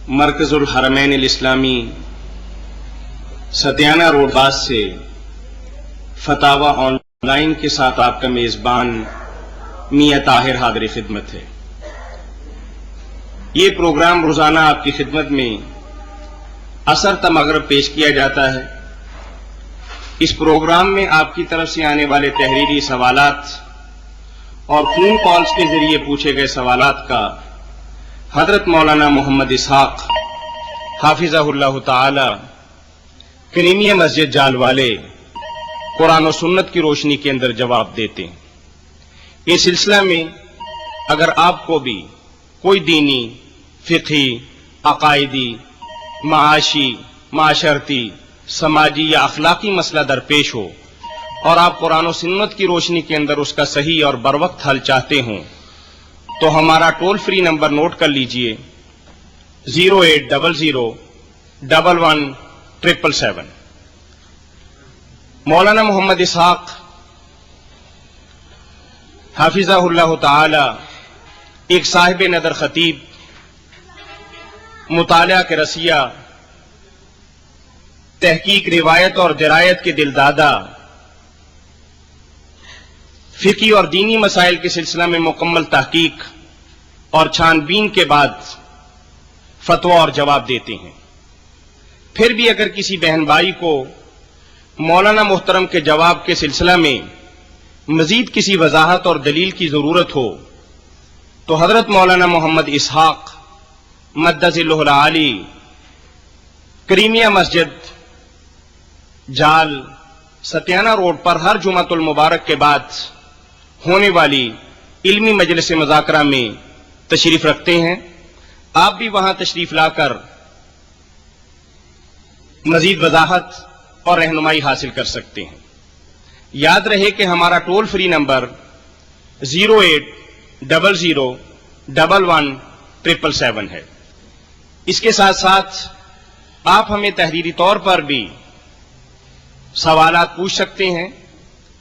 مرکز الحرمین الاسلامی ستیانہ روڈ باز سے فتاوی آن لائن کے ساتھ آپ کا میزبان میاں طاہر حاضر خدمت ہے۔ یہ پروگرام روزانہ آپ کی خدمت میں عصر تا مغرب پیش کیا جاتا ہے۔ اس پروگرام میں آپ کی طرف سے آنے والے تحریری سوالات اور فون کالز کے ذریعے پوچھے گئے سوالات کا حضرت مولانا محمد اسحاق حافظہ اللہ تعالی کریمیہ مسجد جال والے قرآن و سنت کی روشنی کے اندر جواب دیتے ہیں۔ اس سلسلہ میں اگر آپ کو بھی کوئی دینی، فقہی، عقائدی، معاشی، معاشرتی، سماجی یا اخلاقی مسئلہ درپیش ہو اور آپ قرآن و سنت کی روشنی کے اندر اس کا صحیح اور بروقت حل چاہتے ہوں تو ہمارا ٹول فری نمبر نوٹ کر لیجئے 08011117777۔ مولانا محمد اسحاق حافظہ اللہ تعالی ایک صاحب نظر خطیب، مطالعہ کے رسیہ، تحقیق، روایت اور درایت کے دلدادہ، فقہی اور دینی مسائل کے سلسلہ میں مکمل تحقیق اور چھان بین کے بعد فتویٰ اور جواب دیتے ہیں۔ پھر بھی اگر کسی بہن بھائی کو مولانا محترم کے جواب کے سلسلہ میں مزید کسی وضاحت اور دلیل کی ضرورت ہو تو حضرت مولانا محمد اسحاق مد ظلہ العالی کریمیہ مسجد جال ستیانہ روڈ پر ہر جمعۃ المبارک کے بعد ہونے والی علمی مجلس مذاکرہ میں تشریف رکھتے ہیں۔ آپ بھی وہاں تشریف لا کر مزید وضاحت اور رہنمائی حاصل کر سکتے ہیں۔ یاد رہے کہ ہمارا ٹول فری نمبر 08000117777 ہے۔ اس کے ساتھ ساتھ آپ ہمیں تحریری طور پر بھی سوالات پوچھ سکتے ہیں۔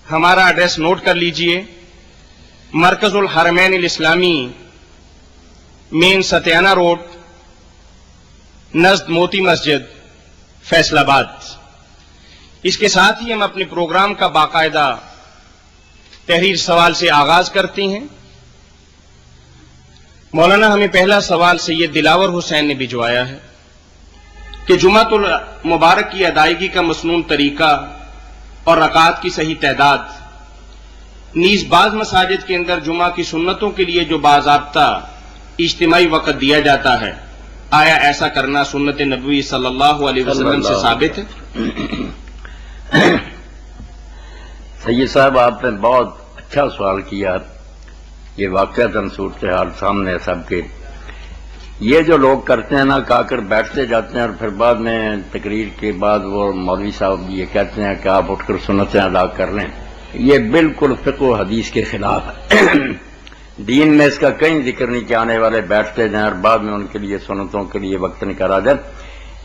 ہمارا ایڈریس نوٹ کر لیجئے، مرکز الحرمین الاسلامی، مین ستیانہ روڈ، نزد موتی مسجد، فیصل آباد۔ اس کے ساتھ ہی ہم اپنے پروگرام کا باقاعدہ تحریر سوال سے آغاز کرتے ہیں۔ مولانا ہمیں پہلا سوال سید دلاور حسین نے بھجوایا ہے کہ جمعۃ المبارک کی ادائیگی کا مسنون طریقہ اور رکعات کی صحیح تعداد، نیز بعض مساجد کے اندر جمعہ کی سنتوں کے لیے جو باضابطہ اجتماعی وقت دیا جاتا ہے، آیا ایسا کرنا سنت نبوی صلی اللہ علیہ وسلم سے ثابت ہے؟ سید صاحب، آپ نے بہت اچھا سوال کیا۔ یہ واقعتاً صورتحال سامنے سب کے، یہ جو لوگ کرتے ہیں نا، کہا کر بیٹھتے جاتے ہیں اور پھر بعد میں تقریر کے بعد وہ مولوی صاحب یہ کہتے ہیں کہ آپ اٹھ کر سنتیں ادا کر لیں، یہ بالکل فقہ و حدیث کے خلاف ہے۔ دین میں اس کا کہیں ذکر نہیں کہ آنے والے بیٹھتے جائیں اور بعد میں ان کے لیے سنتوں کے لیے وقت نکالا جائے۔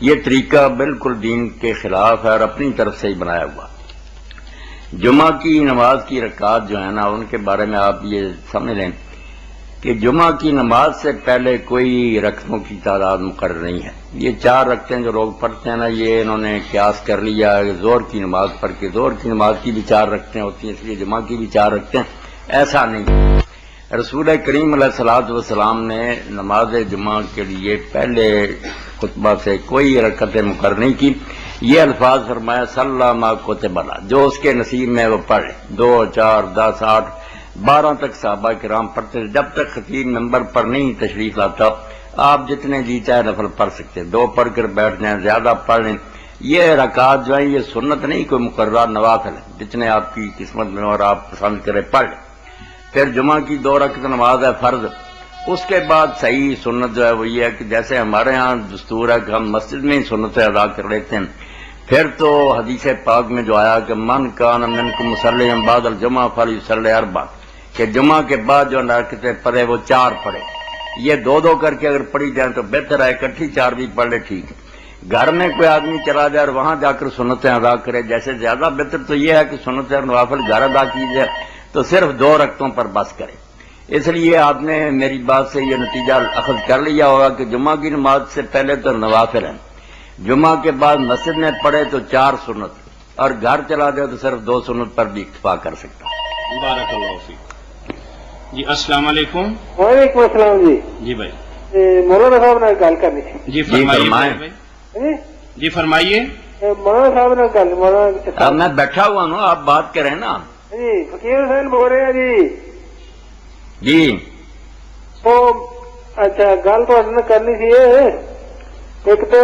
یہ طریقہ بالکل دین کے خلاف ہے اور اپنی طرف سے ہی بنایا ہوا۔ جمعہ کی نماز کی رکعات جو ہے نا، ان کے بارے میں آپ یہ سمجھ لیں کہ جمعہ کی نماز سے پہلے کوئی رکعتوں کی تعداد مقرر نہیں ہے۔ یہ 4 رکعتیں جو لوگ پڑھتے ہیں نا، یہ انہوں نے قیاس کر لیا زور کی نماز پڑھ کے، زور کی نماز کی بھی 4 رکعتیں ہوتی ہیں، اس لیے جمعہ کی بھی 4 رکعتیں۔ ایسا نہیں ہے۔ رسول کریم علیہ الصلوۃ والسلام نے نماز جمعہ کے لیے پہلے خطبہ سے کوئی رکعتیں مقرر نہیں کی۔ یہ الفاظ فرمایا صلی ما کتب له، جو اس کے نصیب میں وہ پڑھے۔ 2، 4، 10، 8، 12 تک صحابہ کرام پڑھتے تھے۔ جب تک خطیب ممبر پر نہیں تشریف لاتا، آپ جتنے جی چاہے نفل پڑھ سکتے، 2 پڑھ کر بیٹھ جائیں، زیادہ پڑھ لیں۔ یہ رکعات جو ہیں یہ سنت نہیں، کوئی مقررہ نوافل ہے، جتنے آپ کی قسمت میں اور آپ پسند کرے پڑھ لیں۔ پھر جمعہ کی 2 رکعت نماز ہے فرض۔ اس کے بعد صحیح سنت جو ہے وہ یہ ہے کہ جیسے ہمارے ہاں دستور ہے کہ ہم مسجد میں ہی سنتیں ادا کر لیتے ہیں، پھر تو حدیث پاک میں جو آیا کہ من کان منکم مصلی بعد الجمعہ فلیصلی 4، کہ جمعہ کے بعد جو رکعتیں پڑھے وہ 4 پڑھے۔ یہ 2 کر کے اگر پڑھی جائیں تو بہتر ہے، اکٹھی 4 بھی پڑھ لے ٹھیک ہے۔ گھر میں کوئی آدمی چلا جائے اور وہاں جا کر سنتیں ادا کرے، جیسے زیادہ بہتر تو یہ ہے کہ سنتیں نوافل گھر ادا کی جائے تو صرف 2 رکعتوں پر بس کرے۔ اس لیے آپ نے میری بات سے یہ نتیجہ اخذ کر لیا ہوگا کہ جمعہ کی نماز سے پہلے تو نوافل ہیں، جمعہ کے بعد مسجد میں پڑھے تو 4 سنت، اور گھر چلا جائے تو صرف 2 سنت پر بھی اکتفا کر سکتا ہے۔ بارک اللہ فیک۔ جی السلام علیکم۔ وعلیکم السلام جی۔ جی بھائی، مولانا صاحب نے گل کرنی تھی۔ جی فرمائیے فرمائیں۔ بھائی، جی فرمائیے۔ مولانا صاحب نے گل مولانا اب میں بیٹھا ہوا ہوں، آپ بات کریں نا۔ جی فقیر حسین بول رہے ہیں جی۔ جی وہ اچھا گل تو کرنی سی ایک تو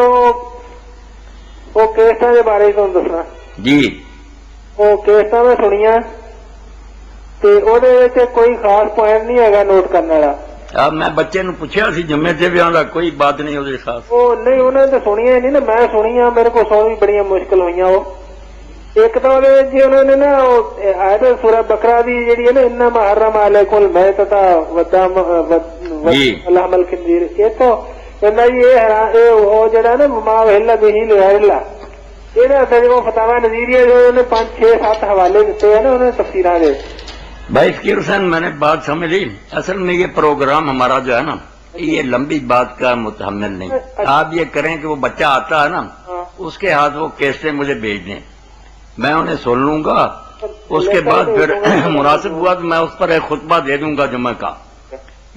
وہ کیسٹاں کے بارے تم دسنا۔ جی وہ کیسٹاں میں سنیاں کوئی خاص پوائنٹ نہیں ہے نوٹ کرنے والا۔ اب میں بچے نو پوچھا سی جمعے سے بھی آندا کوئی بات نہیں ہوتی خاص۔ وہ نہیں انہوں نے تو سنیا نہیں نا، میں سنیا، میرے کو سننی بڑی مشکل ہوئی وہ۔ ایک تو جی انہوں نے نا آیت سورہ بقرہ دی جیڑی ہے نا انما حرم علیکم المیتۃ والدم ولحم الخنزیر، یہ تو کہندا جی یہ وہ جڑا نا ما احل به لغیر اللہ، یہ نا اصل وہ فتاوی نظیریہ جو انہوں نے 5 6 7 حوالے دیتے ہیں نا انہوں نے تفسیراں دے۔ بھائی فقیر حسین میں نے بات سمجھ لی، اصل میں یہ پروگرام ہمارا جو ہے نا یہ لمبی بات کا متحمل نہیں۔ آپ یہ کریں کہ وہ بچہ آتا ہے نا اس کے ہاتھ وہ کیسے مجھے بھیج دیں، میں انہیں سن لوں گا، اس کے بعد پھر مناسب ہوا تو میں اس پر ایک خطبہ دے دوں گا جمعہ کا۔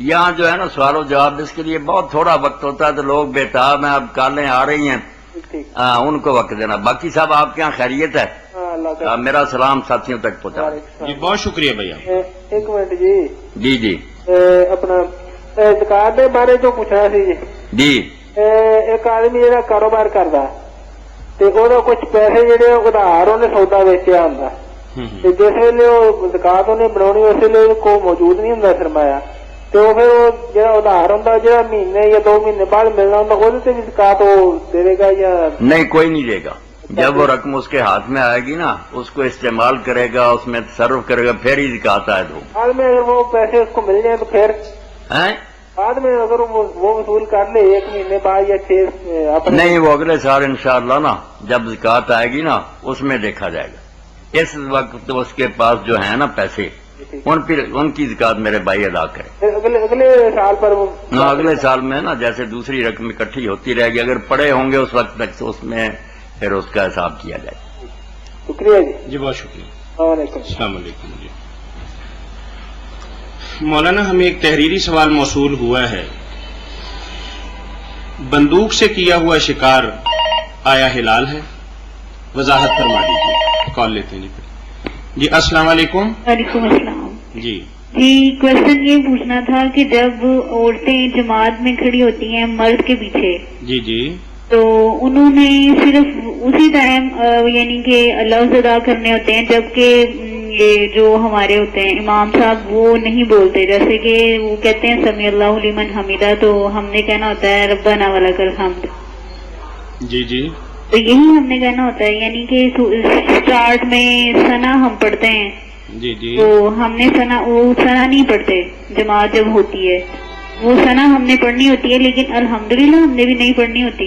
یہاں جو ہے نا سوال و جواب اس کے لیے بہت تھوڑا وقت ہوتا ہے تو لوگ بےتاب ہیں، اب کالیں آ رہی ہیں ان کو وقت دینا۔ باقی صاحب آپ کے یہاں خیریت ہے؟ میرا سلام ساتھیوں تک پہنچا۔ جی بہت شکریہ بھیا۔ ایک منٹ جی جی جی اپنا زکات کے بارے جو پوچھنا سی جی۔ جی ایک آدمی جہاں کاروبار کرتا وہ کچھ پیسے جہے ادھار انہیں سودا ویچیا ہوں، جس ویلے وہ زکات انہیں بنا اس ویلے کو موجود نہیں ہوں سرمایا، تو پھر وہ جہاں ادھار ہوں جہاں مہینے یا 2 مہینے بعد ملنا ہوں وہ بھی زکات وہ دے گا یا نہیں؟ کوئی نہیں دے گا۔ جب وہ رقم اس کے ہاتھ میں آئے گی نا اس کو استعمال کرے گا، اس میں تصرف کرے گا، پھر ہی زکات عائد ہوگی۔ بعد میں اگر وہ پیسے اس کو مل جائیں تو پھر بعد میں اگر وہ وصول کر لے 1 مہینے بعد یا 6 اپنے نہیں، وہ اگلے سال انشاءاللہ نا جب زکات آئے گی نا اس میں دیکھا جائے گا۔ اس وقت اس کے پاس جو ہے نا پیسے ان کی زکات میرے بھائی ادا کرے۔ اگلے سال پر اگلے سال میں نا جیسے دوسری رقم اکٹھی ہوتی رہے گی، اگر پڑے ہوں گے اس وقت تک تو اس میں پھر اس کا حساب کیا جائے۔ شکریہ جی۔ جی بہت شکریہ۔ السلام علیکم۔ السلام علیکم۔ جی مولانا ہمیں ایک تحریری سوال موصول ہوا ہے، بندوق سے کیا ہوا شکار آیا حلال ہے؟ وضاحت فرما دیجیے۔ کال لیتے ہیں جی۔ السلام علیکم۔ وعلیکم السلام۔ جی جی کوشچن یہ پوچھنا تھا کہ جب عورتیں جماعت میں کھڑی ہوتی ہیں مرد کے پیچھے جی جی تو انہوں نے صرف اسی ٹائم یعنی کہ لفظ ادا کرنے ہوتے ہیں، جبکہ یہ جو ہمارے ہوتے ہیں امام صاحب وہ نہیں بولتے، جیسے کہ وہ کہتے ہیں سمیع اللہ لمن حمیدہ تو ہم نے کہنا ہوتا ہے ربنا ولک الحمد۔ جی جی تو یہی ہم نے کہنا ہوتا ہے، یعنی کہ اسٹارٹ میں ثنا ہم پڑھتے ہیں جی جی تو ہم نے وہ ثنا نہیں پڑھتے، جماعت جب ہوتی ہے وہ ثنا ہم نے پڑھنی ہوتی ہے، لیکن الحمدللہ ہم نے بھی نہیں پڑھنی ہوتی۔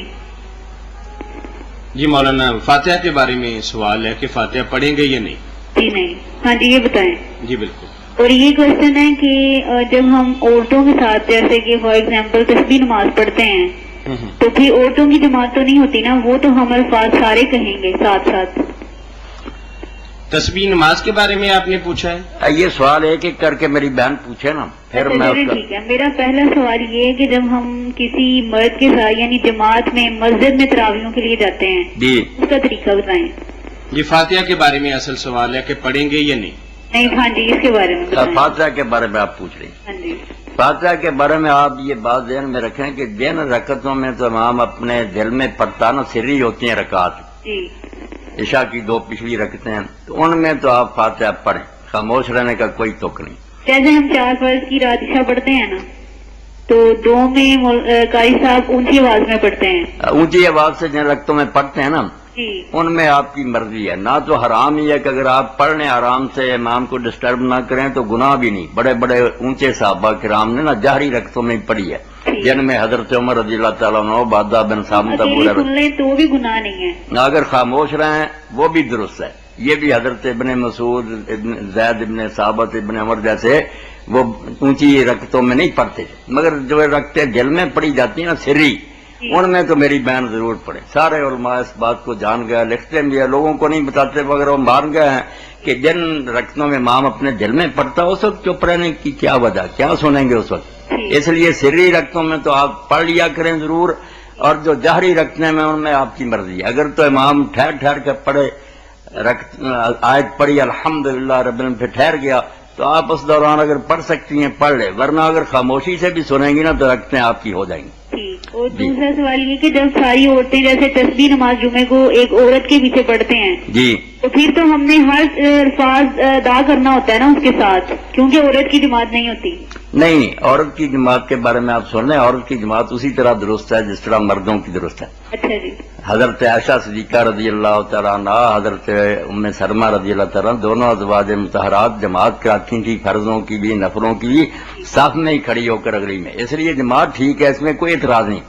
جی مولانا فاتحہ کے بارے میں سوال ہے کہ فاتحہ پڑھیں گے یا نہیں؟ جی نہیں۔ ہاں جی یہ بتائیں۔ جی بالکل۔ اور یہ کوشچن ہے کہ جب ہم عورتوں کے ساتھ جیسے کہ فار ایگزامپل تسبیح نماز پڑھتے ہیں تو پھر عورتوں کی جماعت تو نہیں ہوتی نا، وہ تو ہم الفاظ سارے کہیں گے ساتھ ساتھ۔ تسبیح نماز کے بارے میں آپ نے پوچھا ہے؟ یہ سوال ایک ایک کر کے میری بہن پوچھے نا پھر میں اس کا۔ ٹھیک ہے، میرا پہلا سوال یہ ہے کہ جب ہم کسی مرد کے ساتھ یعنی جماعت میں مسجد میں تراویحوں کے لیے جاتے ہیں جی اس کا طریقہ بتائیں۔ جی فاتحہ کے بارے میں اصل سوال ہے کہ پڑھیں گے یا نہیں؟ نہیں ہاں جی اس کے بارے میں بتائیں۔ فاتحہ کے بارے میں آپ پوچھ رہی ہیں؟ ہاں جی فاتحہ کے بارے میں آپ یہ بات ذہن میں رکھیں کہ جن رکعتوں میں تو امام اپنے دل میں پڑھتا نا سری ہوتی ہیں رکعت، جی عشاء کی 2 پچھلی رکعتیں ہیں تو ان میں تو آپ فاتحہ پڑھیں، خاموش رہنے کا کوئی تک نہیں۔ جیسے ہم 4 فرض کی رات عشاء پڑھتے ہیں نا تو 2 میں قاری صاحب اونچی آواز میں پڑھتے ہیں، اونچی آواز سے جن رکعتوں میں پڑھتے ہیں نا جی ان میں آپ کی مرضی ہے، نہ تو حرام ہی ہے کہ اگر آپ پڑھ لیں آرام سے امام کو ڈسٹرب نہ کریں تو گناہ بھی نہیں۔ بڑے بڑے اونچے صحابہ کرام نے نا جہری رکعتوں میں پڑھی ہے، جن میں حضرت عمر رضی اللہ تعالیٰ عنہ، عبادہ بن صامت، ابو اکیلے سن لیں تو بھی گناہ نہیں ہے، اگر خاموش رہیں وہ بھی درست ہے۔ یہ بھی حضرت ابن مسعود، ابن زید ابن ثابت، ابن عمر جیسے وہ اونچی رکتوں میں نہیں پڑھتے، مگر جو رکھتے دل میں پڑی جاتی ہیں نا سری، ان میں تو میری بہن ضرور پڑھے. سارے علماء اس بات کو جان گئے، لکھتے بھی ہیں، لوگوں کو نہیں بتاتے مگر وہ مان گئے ہیں کہ جن رکتوں میں امام اپنے دل میں پڑھتا اس وقت چپ رہنے کی کیا وجہ، کیا سنیں گے اس وقت. اس لیے سری رکتوں میں تو آپ پڑھ لیا کریں ضرور، اور جو جہری رکھنے میں ان میں آپ کی مرضی ہے. اگر تو امام ٹھہر ٹھہر کے پڑھے، آیت پڑھی الحمدللہ رب العالمین پھر ٹھہر گیا تو آپ اس دوران اگر پڑھ سکتی ہیں پڑھ لے، ورنہ اگر خاموشی سے بھی سنیں گی نا تو رکھتے آپ کی ہو جائیں گی. اور دوسرا سوال یہ کہ جب ساری عورتیں جیسے تسبیح نماز جمعے کو ایک عورت کے پیچھے پڑھتے ہیں جی، تو پھر تو ہم نے ہر الفاظ ادا کرنا ہوتا ہے نا اس کے ساتھ، کیونکہ عورت کی جماعت نہیں ہوتی. نہیں، عورت کی جماعت کے بارے میں آپ سن لیں، عورت کی جماعت اسی طرح درست ہے جس طرح مردوں کی درست ہے. اچھا جی. حضرت عائشہ صدیقہ رضی اللہ تعالیٰ عنہ، حضرت ام سلمہ رضی اللہ تعالیٰ عنہ، دونوں ازواج مطہرات جماعت کراتی تھی، فرضوں کی بھی نفلوں کی بھی، صف میں ہی کھڑی ہو کر اگلی میں. اس لیے جماعت ٹھیک ہے، اس میں کوئی اعتراض نہیں.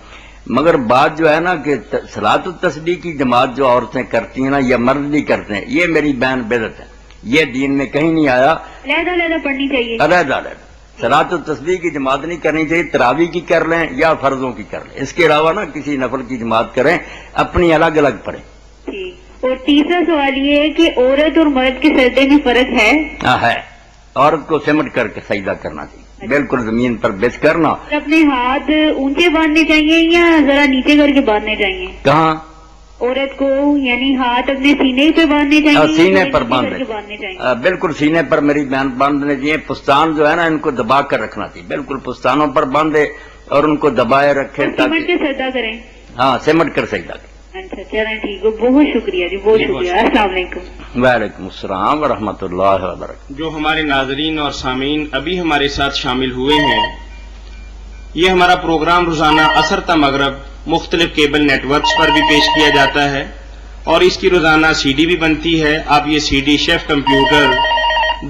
مگر بات جو ہے نا کہ صلاۃ التسبیح کی جماعت جو عورتیں کرتی ہیں نا یا مرد بھی کرتے ہیں، یہ میری بہن بدعت ہے، یہ دین میں کہیں نہیں آیا. علیحدہ علیحدہ پڑھنی چاہیے، علیحدہ علیحدہ. صلاۃ التسبیح کی جماعت نہیں کرنی چاہیے، تراویح کی کر لیں یا فرضوں کی کر لیں، اس کے علاوہ نا کسی نفل کی جماعت کریں، اپنی الگ الگ پڑھیں. ٹھیک. اور تیسرا سوال یہ ہے کہ عورت اور مرد کے سجدے میں فرق ہے؟ ہے. عورت کو سمٹ کر کے سجدہ کرنا چاہیے، بالکل زمین پر بچ کرنا. اپنے ہاتھ اونچے باندھنے چاہیے یا ذرا نیچے کر کے باندھنے چاہیے؟ کہاں؟ عورت کو یعنی ہاتھ اپنے سینے پہ باندھنے چاہیے؟ سینے پر باندھنے چاہیے، بالکل سینے پر میری بہن باندھنے چاہیے. پستان جو ہے نا ان کو دبا کر رکھنا چاہیے، بالکل پستانوں پر باندھے اور ان کو دبائے رکھے سمٹ کے سجدہ کریں. ہاں، سمٹ کر سجدہ کریں. اچھا چلیں ٹھیک ہے، بہت شکریہ جی، بہت شکریہ. السلام علیکم. وعلیکم السلام ورحمۃ اللہ وبرکاتہ. جو ہمارے ناظرین اور سامعین ابھی ہمارے ساتھ شامل ہوئے ہیں، یہ ہمارا پروگرام روزانہ عصر تا مغرب مختلف کیبل نیٹ ورکس پر بھی پیش کیا جاتا ہے اور اس کی روزانہ سی ڈی بھی بنتی ہے. آپ یہ سی ڈی شیف کمپیوٹر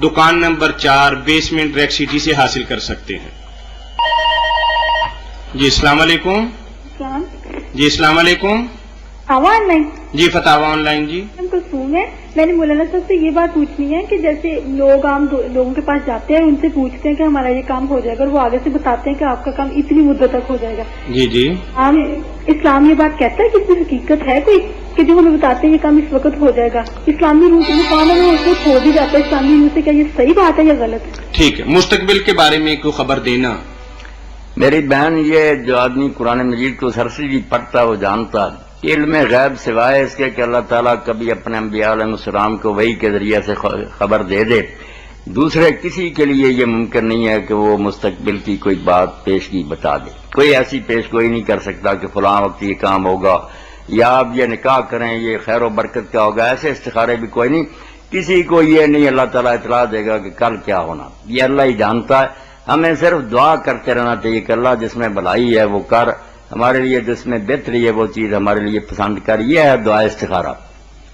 دکان نمبر 4 بیسمنٹ ریک سٹی سے حاصل کر سکتے ہیں. جی السلام علیکم. جی السلام علیکم. آن لائن جی فتاوا آن لائن. جی کلثوم ہے. میں نے مولانا صاحب سے یہ بات پوچھنی ہے کہ جیسے لوگ عام لوگوں کے پاس جاتے ہیں، ان سے پوچھتے ہیں کہ ہمارا یہ کام ہو جائے گا، اور وہ آگے سے بتاتے ہیں کہ آپ کا کام اتنی مدت تک ہو جائے گا. جی جی. اسلام یہ بات کہتا ہے کہ اس میں حقیقت ہے کوئی کہ جو ہمیں بتاتے ہیں یہ کام اس وقت ہو جائے گا؟ اسلامی روح سے کام ہے اس کو چھوڑ دی جاتا ہے اسلامی روح سے، کیا یہ صحیح بات ہے یا غلط ہے؟ ٹھیک ہے، مستقبل کے بارے میں کوئی خبر دینا. میری بہن، یہ جو آدمی قرآن مجید کو سرسری پڑھتا وہ جانتا علم غیب سوائے اس کے کہ اللہ تعالیٰ کبھی اپنے انبیاء علیہ السلام کو وحی کے ذریعے سے خبر دے دے، دوسرے کسی کے لیے یہ ممکن نہیں ہے کہ وہ مستقبل کی کوئی بات پیشگی بتا دے. کوئی ایسی پیش گوئی نہیں کر سکتا کہ فلاں وقت یہ کام ہوگا یا آپ یہ نکاح کریں یہ خیر و برکت کا ہوگا. ایسے استخارے بھی کوئی نہیں، کسی کو یہ نہیں اللہ تعالیٰ اطلاع دے گا کہ کل کیا ہونا، یہ اللہ ہی جانتا ہے. ہمیں صرف دعا کرتے رہنا چاہیے کہ اللہ جس میں بھلائی ہے وہ کر، ہمارے لیے جس میں بہتری ہے وہ چیز ہمارے لیے پسند کر. یہ ہے دعا استخارہ.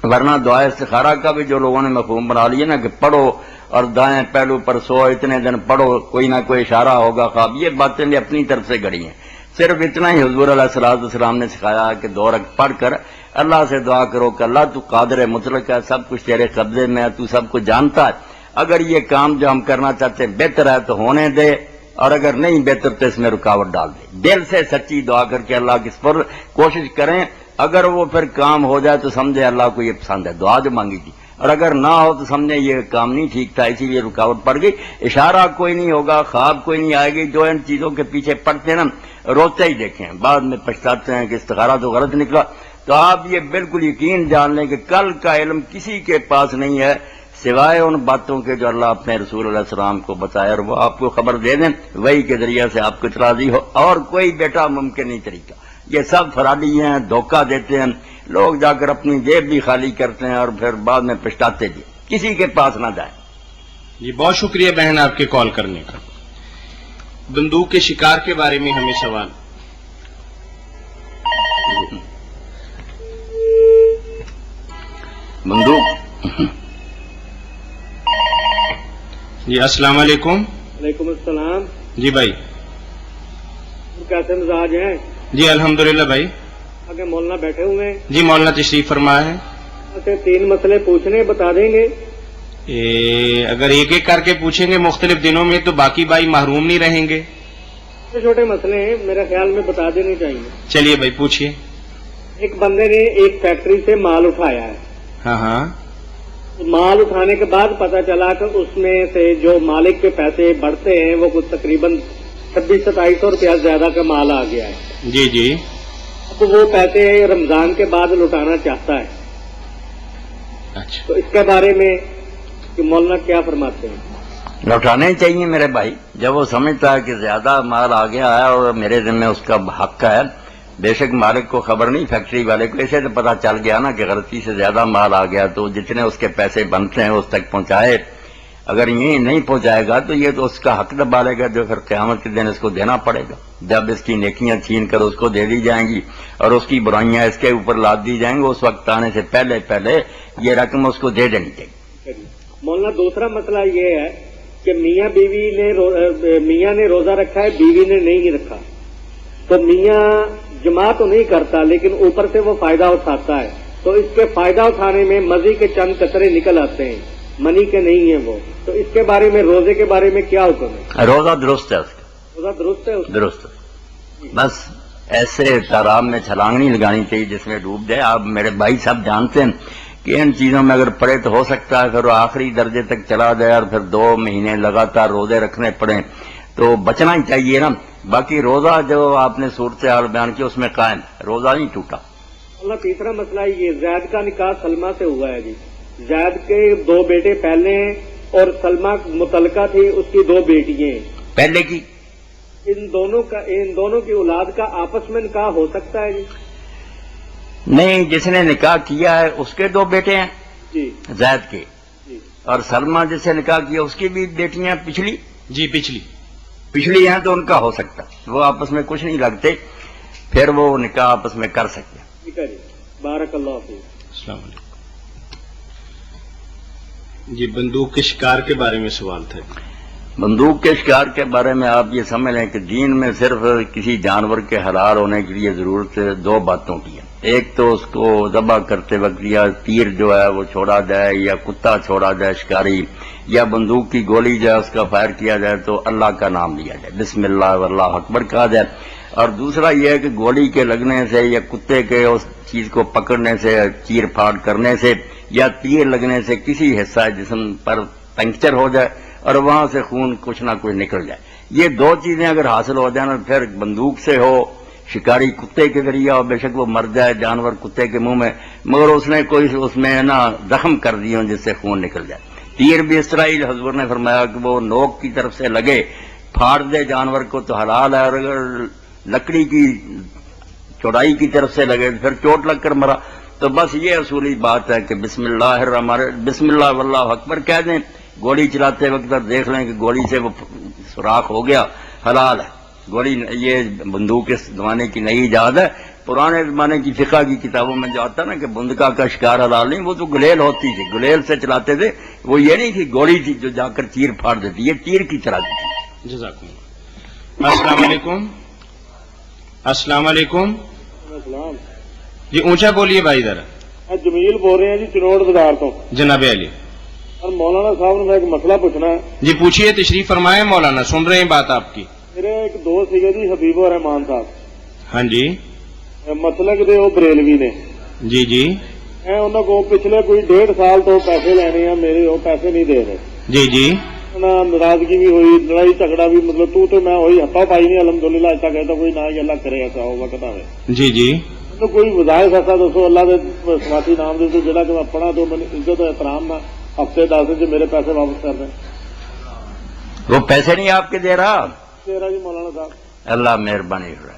ورنہ دعا استخارہ کا بھی جو لوگوں نے مفہوم بنا لیا نا کہ پڑھو اور دائیں پہلو پر سو، اتنے دن پڑھو، کوئی نہ کوئی اشارہ ہوگا خواب، یہ باتیں بھی اپنی طرف سے گڑی ہیں. صرف اتنا ہی حضور علیہ الصلوۃ والسلام نے سکھایا کہ 2 رکعت پڑھ کر اللہ سے دعا کرو کہ اللہ تو قادر مطلق ہے، سب کچھ تیرے قبضے میں ہے، تو سب کچھ جانتا ہے. اگر یہ کام جو ہم کرنا چاہتے ہیں بہتر ہے تو ہونے دے، اور اگر نہیں بہتر تو اس میں رکاوٹ ڈال دے. دل سے سچی دعا کر کے اللہ کی پر کوشش کریں. اگر وہ پھر کام ہو جائے تو سمجھے اللہ کو یہ پسند ہے دعا جو مانگی تھی، اور اگر نہ ہو تو سمجھے یہ کام نہیں ٹھیک تھا اسی لیے رکاوٹ پڑ گئی. اشارہ کوئی نہیں ہوگا، خواب کوئی نہیں آئے گی. جو ان چیزوں کے پیچھے پڑتے ہیں نا روتے ہی دیکھیں، بعد میں پچھتاتے ہیں کہ استخارہ تو غلط نکلا. تو آپ یہ بالکل یقین جان لیں کہ کل کا علم کسی کے پاس نہیں ہے سوائے ان باتوں کے جو اللہ اپنے رسول علیہ السلام کو بتایا، اور وہ آپ کو خبر دے دیں وہی کے ذریعے سے آپ کو اطلاع دی ہو. اور کوئی بیٹا ممکن نہیں طریقہ. یہ سب فرادی ہیں، دھوکہ دیتے ہیں لوگ، جا کر اپنی جیب بھی خالی کرتے ہیں اور پھر بعد میں پچھتاتے بھی. کسی کے پاس نہ جائیں. جی بہت شکریہ بہن آپ کے کال کرنے کا. بندوق کے شکار کے بارے میں ہمیں سوال. بندوق. جی السلام علیکم. وعلیکم السلام. جی بھائی. کیسے مزاج ہیں؟ جی الحمدللہ بھائی. آگے مولانا بیٹھے ہوئے ہیں. جی مولانا تشریف فرما ہے. 3 مسئلے پوچھنے بتا دیں گے. اگر ایک ایک کر کے پوچھیں گے مختلف دنوں میں تو باقی بھائی محروم نہیں رہیں گے. چھوٹے چھوٹے مسئلے ہیں میرے خیال میں بتا دینے چاہیے. چلیے بھائی پوچھیے. ایک بندے نے ایک فیکٹری سے مال اٹھایا ہے. ہاں ہاں. مال اٹھانے کے بعد پتا چلا کہ اس میں سے جو مالک کے پیسے بڑھتے ہیں وہ کچھ تقریباً 2600-2700 روپیہ زیادہ کا مال آ گیا ہے. جی جی. اب وہ پیسے رمضان کے بعد لوٹانا چاہتا ہے. اچھا. تو اس کے بارے میں کہ مولانا کیا فرماتے ہیں؟ لوٹانے چاہیے میرے بھائی. جب وہ سمجھتا ہے کہ زیادہ مال آ گیا ہے اور میرے ذمہ اس کا حق ہے، بے شک مالک کو خبر نہیں، فیکٹری والے کو اسے تو پتا چل گیا نا کہ غلطی سے زیادہ مال آ گیا، تو جتنے اس کے پیسے بنتے ہیں اس تک پہنچائے. اگر یہ نہیں پہنچائے گا تو یہ تو اس کا حق دبا لے گا، جو پھر قیامت کے دن اس کو دینا پڑے گا. جب اس کی نیکیاں چھین کر اس کو دے دی جائیں گی اور اس کی برائیاں اس کے اوپر لاد دی جائیں گی، اس وقت آنے سے پہلے پہلے یہ رقم اس کو دے دینی چاہیے. مولانا دوسرا مسئلہ یہ ہے کہ میاں نے روزہ رکھا ہے، بیوی نے نہیں رکھا، تو میاں جمع تو نہیں کرتا لیکن اوپر سے وہ فائدہ اٹھاتا ہے، تو اس کے فائدہ اٹھانے میں مزے کے چند قطرے نکل آتے ہیں، منی کے نہیں ہیں وہ، تو اس کے بارے میں روزے کے بارے میں کیا حکم ہے؟ روزہ درست ہے اس کا. روزہ درست ہے اس کا؟ درست. بس ایسے تالاب میں چھلانگ نہیں لگانی چاہیے جس میں ڈوب جائے. آپ میرے بھائی صاحب جانتے ہیں کہ ان چیزوں میں اگر پڑے تو ہو سکتا ہے پھر وہ آخری درجے تک چلا جائے اور پھر 2 مہینے لگاتار روزے رکھنے پڑیں، تو بچنا ہی چاہیے نا. باقی روزہ جو آپ نے صورتحال بیان کی اس میں قائم، روزہ نہیں ٹوٹا. اللہ تیسرا مسئلہ یہ زید کا نکاح سلمہ سے ہوا ہے جی. زید کے 2 بیٹے پہلے ہیں اور سلمہ متعلقہ تھی، اس کی 2 بیٹیاں ہیں. پہلے کی ان دونوں کی اولاد کا آپس میں نکاح ہو سکتا ہے جی؟ نہیں، جس نے نکاح کیا ہے اس کے 2 بیٹے ہیں جی زید کے، جی. اور سلمہ جس سے نکاح کیا اس کی بھی بیٹیاں پچھلی جی پچھلی ہیں، تو ان کا ہو سکتا. وہ آپس میں کچھ نہیں لگتے، پھر وہ نکاح آپس میں کر سکتے. ٹھیک ہے جی. بارک اللہ فیک. السلام علیکم. جی بندوق کے شکار کے بارے میں سوال تھا. بندوق کے شکار کے بارے میں آپ یہ سمجھ لیں کہ دین میں صرف کسی جانور کے حلال ہونے کے لیے ضرورت 2 باتوں کی ہے. ایک تو اس کو ذبح کرتے وقت یا تیر جو ہے وہ چھوڑا جائے یا کتا چھوڑا جائے شکاری، یا بندوق کی گولی جو ہے اس کا فائر کیا جائے تو اللہ کا نام لیا جائے، بسم اللہ واللہ اکبر کہا جائے. اور دوسرا یہ ہے کہ گولی کے لگنے سے یا کتے کے اس چیز کو پکڑنے سے، چیر پھاڑ کرنے سے یا تیر لگنے سے کسی حصہ جسم پر پنکچر ہو جائے اور وہاں سے خون کچھ نہ کچھ نکل جائے. یہ 2 چیزیں اگر حاصل ہو جائیں پھر بندوق سے ہو، شکاری کتے کے ذریعہ ہو، بے شک وہ مر جائے جانور کتے کے منہ میں، مگر اس نے کوئی اس میں نا زخم کر دیا جس سے خون نکل جائے. تیر بھی اس طرح ہی حضور نے فرمایا کہ وہ نوک کی طرف سے لگے پھاڑ دے جانور کو تو حلال ہے، اور اگر لکڑی کی چوڑائی کی طرف سے لگے پھر چوٹ لگ کر مرا. تو بس یہ اصولی بات ہے کہ بسم اللہ واللہ اکبر کہہ دیں گولی چلاتے وقت، اور دیکھ لیں کہ گولی سے وہ سوراخ ہو گیا، حلال ہے. گولی یہ بندوق اس زمانے کی نئی ایجاد ہے. پرانے زمانے کی فقہ کی کتابوں میں جو آتا نا کہ بندقہ کا شکار حلال نہیں، وہ تو گلیل ہوتی تھی، گلیل سے چلاتے تھے. وہ یہ نہیں تھی گولی تھی جو جا کر تیر پھاڑ دیتی، یہ تیر کی طرح تھی. جزاکم اللہ. السلام علیکم. السلام علیکم. السلام. جی اونچا بولیے بھائی ذرا. جمیل بول رہے ہیں جی چنوڑ بازار تو. جناب علی. اور مولانا صاحب نے ایک مسئلہ پوچھنا ہے. جی پوچھیے، تشریف فرمائیں مولانا، سن رہے ہیں بات آپ کی. میرے ایک دوست سیگے جی حبیب الرحمان صاحب. ہاں جی. مسلک دے وہ بریلوی نے. جی جی. میں انہوں کو پچھلے کوئی 1.5 سال تو پیسے لینے ہیں، میرے وہ پیسے نہیں دے رہے. جی جی. ناراضگی بھی ہوئی، لڑائی جھگڑا بھی، مطلب تو میں وہی ہپا پائی نہیں الحمدللہ. ایسا کہتا کوئی نہ ہی اللہ کرے ایسا ہو وقت آئے. جی جی. تو کوئی وظائف ایسا دسو اللہ دے سماسی نام دے جڑا کہ میں پڑھا تو میں عزت و احترام نہ ہفتے 10 دن میرے پیسے واپس کر دیں. وہ پیسے نہیں آپ کے دے رہا جی مولانا صاحب. اللہ مہربانی کر.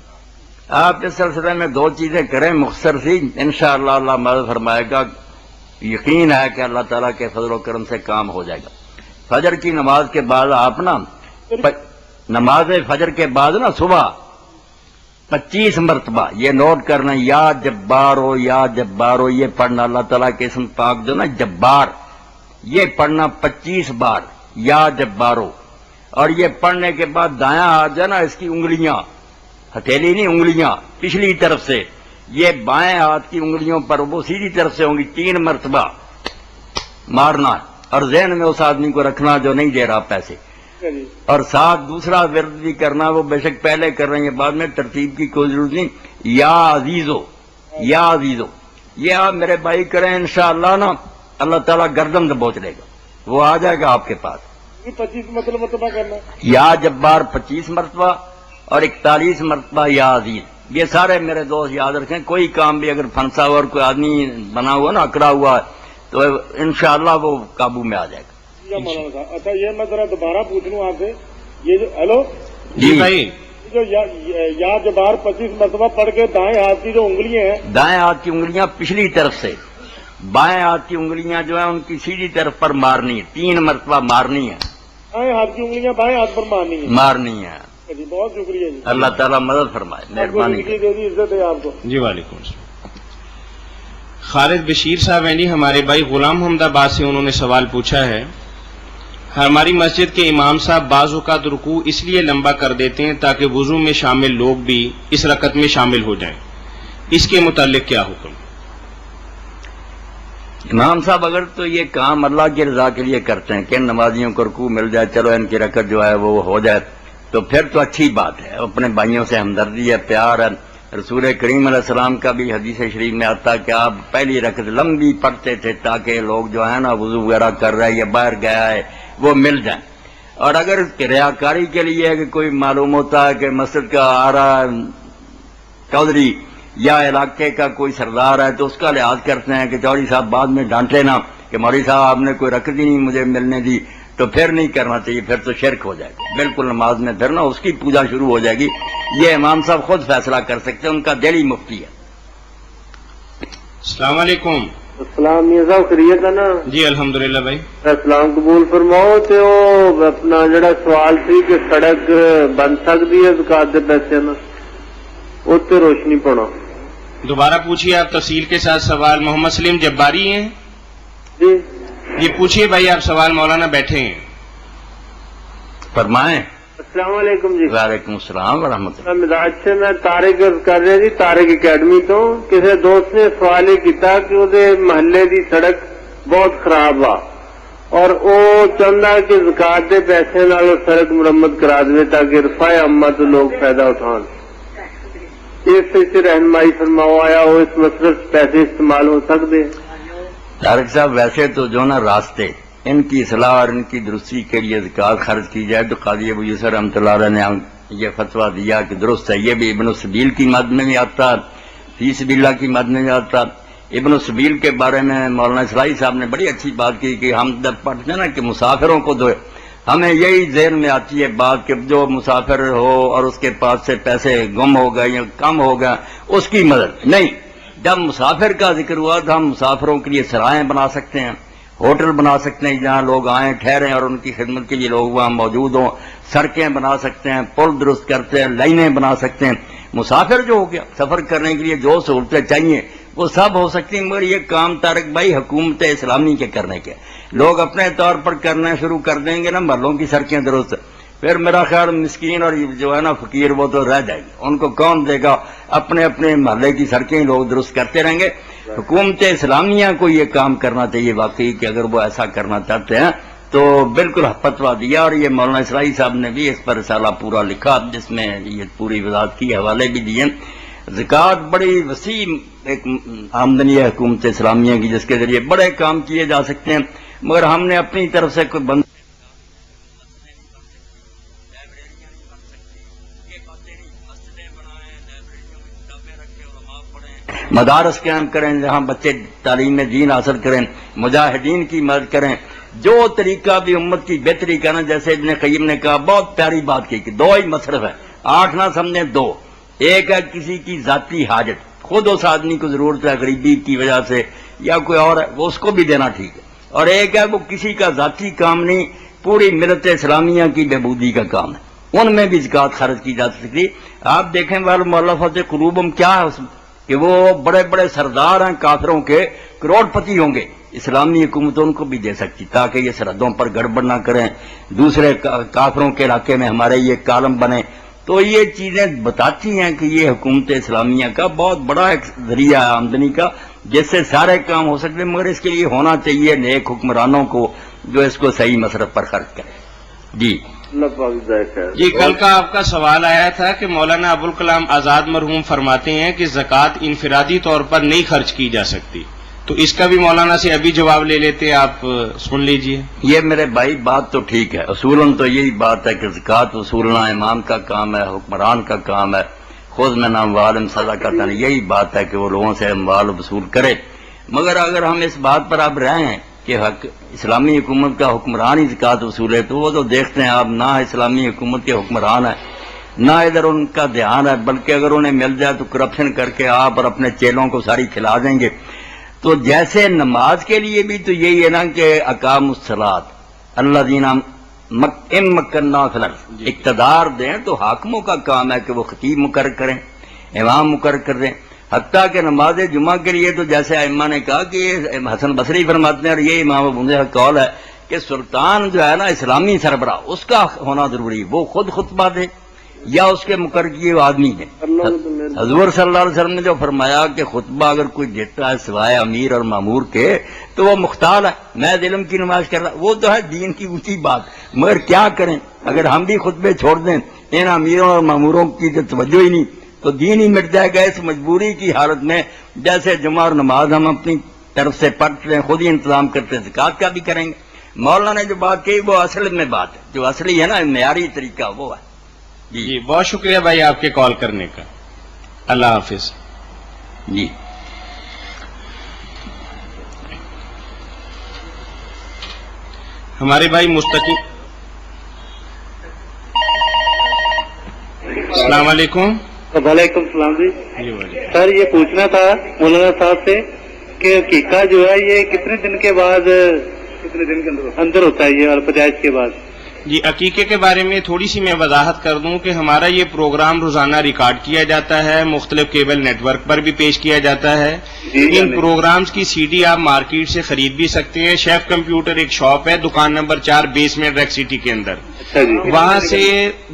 آپ اس سلسلے میں 2 چیزیں کریں مختصر سی، انشاءاللہ اللہ مدد فرمائے گا. یقین ہے کہ اللہ تعالیٰ کے فضل و کرم سے کام ہو جائے گا. فجر کی نماز کے بعد آپ نا نماز فجر کے بعد نا صبح 25 مرتبہ یہ نوٹ کرنا، یا جبارو یا جبارو، یہ پڑھنا. اللہ تعالیٰ کے اسم پاک جو نا جبار، یہ پڑھنا 25 بار یا جبارو. اور یہ پڑھنے کے بعد دایاں ہاتھ جو ہے نا اس کی انگلیاں، ہتھیلی نہیں انگلیاں پچھلی طرف سے، یہ بائیں ہاتھ کی انگلیوں پر وہ سیدھی طرف سے ہوں گی 3 مرتبہ مارنا. اور ذہن میں اس آدمی کو رکھنا جو نہیں دے رہا پیسے، اور ساتھ دوسرا ورد بھی کرنا، وہ بے شک پہلے کر رہے ہیں بعد میں، ترتیب کی کوئی ضرورت نہیں. یا عزیزو، یا عزیزو، یہ آپ میرے بھائی کریں انشاءاللہ نا، اللہ تعالیٰ گردن دبوچ لے گا، وہ آ جائے گا آپ کے پاس. 25 مرتبہ کرنا، یا جبار 25 مرتبہ اور 41 مرتبہ یا عزیز. یہ سارے میرے دوست یاد رکھیں، کوئی کام بھی اگر پھنسا ہوا اور کوئی آدمی بنا ہوا نا اکڑا ہوا ہے تو انشاءاللہ وہ قابو میں آ جائے گا. مولانا صاحب اچھا یہ میں ذرا دوبارہ پوچھ لوں آپ سے، یہ جو ہیلو جی بھائی، جو یا جبار 25 مرتبہ پڑھ کے دائیں ہاتھ کی جو انگلیاں ہیں، دائیں ہاتھ کی انگلیاں پچھلی طرف سے، بائیں ہاتھ کی انگلیاں جو ہیں ان کی سیدھی طرف پر مارنی ہے، 3 مرتبہ مارنی ہے. دائیں ہاتھ کی انگلیاں بائیں ہاتھ پر مارنی ہے. مارنی ہے. جی بہت شکریہ جی، اللہ تعالیٰ مدد فرمائے، مہربانی دے دی، عزت ہے آپ کو. جی وعلیکم السلام. خالد بشیر صاحب ہیں جی، ہمارے بھائی غلام محمد آباد سے، انہوں نے سوال پوچھا ہے، ہماری مسجد کے امام صاحب بعض اوقات رکوع اس لیے لمبا کر دیتے ہیں تاکہ وضو میں شامل لوگ بھی اس رکعت میں شامل ہو جائیں، اس کے متعلق کیا حکم؟ امام صاحب اگر تو یہ کام اللہ کی رضا کے لیے کرتے ہیں کہ نمازیوں کو رکوع مل جائے، چلو ان کی رکعت جو ہے وہ ہو جائے، تو پھر تو اچھی بات ہے، اپنے بھائیوں سے ہمدردی ہے، پیار ہے. رسول کریم علیہ السلام کا بھی حدیث شریف میں آتا کہ آپ پہلی رکعت لمبی پڑھتے تھے تاکہ لوگ جو ہے نا وضو وغیرہ کر رہے یا باہر گیا ہے وہ مل جائیں. اور اگر ریاکاری کے لیے کہ کوئی معلوم ہوتا ہے کہ مسجد کا آ رہا چودھری یا علاقے کا کوئی سردار ہے تو اس کا لحاظ کرتے ہیں کہ چودھری صاحب بعد میں ڈانٹے نا کہ مولوی صاحب آپ نے کوئی رکعت ہی نہیں مجھے ملنے دی، تو پھر نہیں کرنا چاہیے، پھر تو شرک ہو جائے گا بالکل. نماز میں پھر نا اس کی پوجا شروع ہو جائے گی. یہ امام صاحب خود فیصلہ کر سکتے ہیں، ان کا دلی مفتی ہے. السلام علیکم. السلام میاں صاحب، خیریت ہے نا؟ جی الحمدللہ بھائی. اسلام قبول فرماؤ. تے وہ اپنا جڑا سوال سی کہ سڑک بن سکتی ہے زکات دے پیسے نا، اس تے روشنی پاؤنا. دوبارہ پوچھیے آپ تفصیل کے ساتھ سوال. محمد سلیم جباری ہیں جی یہ پوچھیے بھائی، آپ سوال مولانا بیٹھے ہیں. فرمائیں. السلام علیکم جی. وعلیکم السلام ورحمۃ اللہ. مزاج سے میں طارق عرض کر رہا جی، طارق اکیڈمی تو. کسی دوست نے سوال یہ کیتا کہ وہ محلے دی سڑک بہت خراب وا اور وہ چاہتا کہ زکات دے پیسے نال سڑک مرمت کرا دے تاکہ رفاع عامہ تو لوگ فائدہ اٹھان. اس سے رہنمائی فرماؤ، آیا وہ اس مصرف سے پیسے استعمال ہو سکتے ہیں؟ طارق صاحب ویسے تو جو نا راستے ان کی اصلاح اور ان کی درستی کے لیے زکات خرچ کی جائے تو قاضی ابو یوسف رحمۃ اللہ علیہ نے یہ فتویٰ دیا کہ درست ہے. یہ بھی ابن السبیل کی مد میں بھی آتا، فی سبیل اللہ کی مد میں بھی آتا. ابن السبیل کے بارے میں مولانا اسلائی صاحب نے بڑی اچھی بات کی کہ ہم جب پڑھتے ہیں نا کہ مسافروں کو دو، ہمیں یہی ذہن میں آتی ہے بات کہ جو مسافر ہو اور اس کے پاس سے پیسے گم ہو گئے یا کم ہو گئے اس کی مدد نہیں. جب مسافر کا ذکر ہوا تو ہم مسافروں کے لیے سرائیں بنا سکتے ہیں، ہوٹل بنا سکتے ہیں جہاں لوگ آئیں ٹھہریں اور ان کی خدمت کے لیے لوگ وہاں موجود ہوں، سڑکیں بنا سکتے ہیں، پل درست کرتے ہیں، لائنیں بنا سکتے ہیں. مسافر جو ہو گیا سفر کرنے کے لیے جو سہولتیں چاہیے وہ سب ہو سکتی ہیں، مگر یہ کام طارق بھائی حکومت اسلامی کے کرنے کے. لوگ اپنے طور پر کرنا شروع کر دیں گے نا محلوں کی سڑکیں درست، پھر میرا خیال مسکین اور جو ہے نا فقیر وہ تو رہ جائے گی، ان کو کون دے گا؟ اپنے اپنے محلے کی سڑکیں لوگ درست کرتے رہیں گے. حکومت اسلامیہ کو یہ کام کرنا چاہیے واقعی کہ اگر وہ ایسا کرنا چاہتے ہیں تو بالکل فتویٰ دیا. اور یہ مولانا اسلائی صاحب نے بھی اس پر رسالہ پورا لکھا جس میں یہ پوری وضاحت کی، حوالے بھی دیے. زکوٰۃ بڑی وسیع ایک آمدنی ہے حکومت اسلامیہ کی جس کے ذریعے بڑے کام کیے جا سکتے ہیں، مگر ہم نے اپنی طرف سے کوئی بند مدارس قائم کریں جہاں بچے تعلیم دین حاصل کریں، مجاہدین کی مدد کریں. جو طریقہ بھی امت کی بہتری کا نا، جیسے ابن قیم نے کہا بہت پیاری بات کی کہ 2 ہی مصرف ہے، 8 نہ سمجھیں 2. ایک ہے کسی کی ذاتی حاجت، خود اس آدمی کو ضرورت ہے غریبی کی وجہ سے یا کوئی اور ہے وہ اس کو بھی دینا ٹھیک ہے. اور ایک ہے وہ کسی کا ذاتی کام نہیں، پوری ملت اسلامیہ کی بہبودی کا کام ہے، ان میں بھی زکوٰۃ خرچ کی جا سکتی. آپ دیکھیں والمؤلفۃ قلوبہم کیا ہے اس میں کہ وہ بڑے بڑے سردار ہیں کافروں کے، کروڑ پتی ہوں گے، اسلامی حکومت ان کو بھی دے سکتی تاکہ یہ سرحدوں پر گڑبڑ نہ کریں، دوسرے کافروں کے علاقے میں ہمارے یہ کالم بنے. تو یہ چیزیں بتاتی ہیں کہ یہ حکومت اسلامیہ کا بہت بڑا ایک ذریعہ ہے آمدنی کا، جس سے سارے کام ہو سکتے ہیں، مگر اس کے لیے ہونا چاہیے نیک حکمرانوں کو جو اس کو صحیح مصرف پر خرچ کریں. جی جی، کل کا آپ کا سوال آیا تھا کہ مولانا ابوالکلام آزاد مرحوم فرماتے ہیں کہ زکوٰۃ انفرادی طور پر نہیں خرچ کی جا سکتی، تو اس کا بھی مولانا سے ابھی جواب لے لیتے، آپ سن لیجئے. یہ میرے بھائی بات تو ٹھیک ہے، اصولاً تو یہی بات ہے کہ زکوٰۃ وصولنا امام کا کام ہے، حکمران کا کام ہے. خود میں نام والم صدقۃ، یہی بات ہے کہ وہ لوگوں سے اموال وصول کرے. مگر اگر ہم اس بات پر اب رہے ہیں کہ اسلامی حکومت کا حکمران ہی زکوٰۃ وصولے، تو وہ تو دیکھتے ہیں آپ نہ اسلامی حکومت کے حکمران ہیں نہ ادھر ان کا دھیان ہے، بلکہ اگر انہیں مل جائے تو کرپشن کر کے آپ اور اپنے چیلوں کو ساری کھلا دیں گے. تو جیسے نماز کے لیے بھی تو یہی ہے نا کہ اقام الصلاۃ الذین مکننا فی الارض، اقتدار دیں تو حاکموں کا کام ہے کہ وہ خطیب مقرر کریں، امام مقرر کر دیں. حتیٰ کہ نماز جمعہ کے لیے تو جیسے ائمہ نے کہا کہ یہ حسن بصری فرماتے ہیں اور یہ امام ابو حنیفہ کا قول ہے کہ سلطان جو ہے نا اسلامی سربراہ اس کا ہونا ضروری، وہ خود خطبہ دے یا اس کے مقرر کیے وہ آدمی ہے. حضور صلی اللہ علیہ وسلم نے جو فرمایا کہ خطبہ اگر کوئی دیتا ہے سوائے امیر اور مامور کے تو وہ مختال ہے، میں علم کی نمائش کر رہا، وہ تو ہے دین کی اونچی بات. مگر کیا کریں اگر ہم بھی خطبے چھوڑ دیں ان امیروں اور ماموروں کی تو توجہ ہی نہیں تو دین ہی مٹ جائے گا. اس مجبوری کی حالت میں جیسے جمعہ اور نماز ہم اپنی طرف سے پڑھ لیں، خود ہی انتظام کرتے ہیں، زکوٰۃ کا بھی کریں گے. مولانا نے جو بات کہی وہ اصل میں بات ہے، جو اصلی ہے نا معیاری طریقہ وہ ہے. جی بہت شکریہ بھائی آپ کے کال کرنے کا. اللہ حافظ. جی ہمارے بھائی مستقیم. السلام علیکم. وعلیکم السلام جی. جی وعلیکم. سر یہ پوچھنا تھا مولانا صاحب سے کہ عقیقہ جو ہے یہ کتنے دن کے بعد اندر ہوتا ہے یہ اور پیدائش کے بعد؟ جی عقیقے کے بارے میں تھوڑی سی میں وضاحت کر دوں کہ ہمارا یہ پروگرام روزانہ ریکارڈ کیا جاتا ہے، مختلف کیبل نیٹ ورک پر بھی پیش کیا جاتا ہے. ان پروگرامز کی سی ڈی آپ مارکیٹ سے خرید بھی سکتے ہیں. شیف کمپیوٹر ایک شاپ ہے دکان نمبر 4 بیسمنٹ ریک سٹی کے اندر، وہاں سے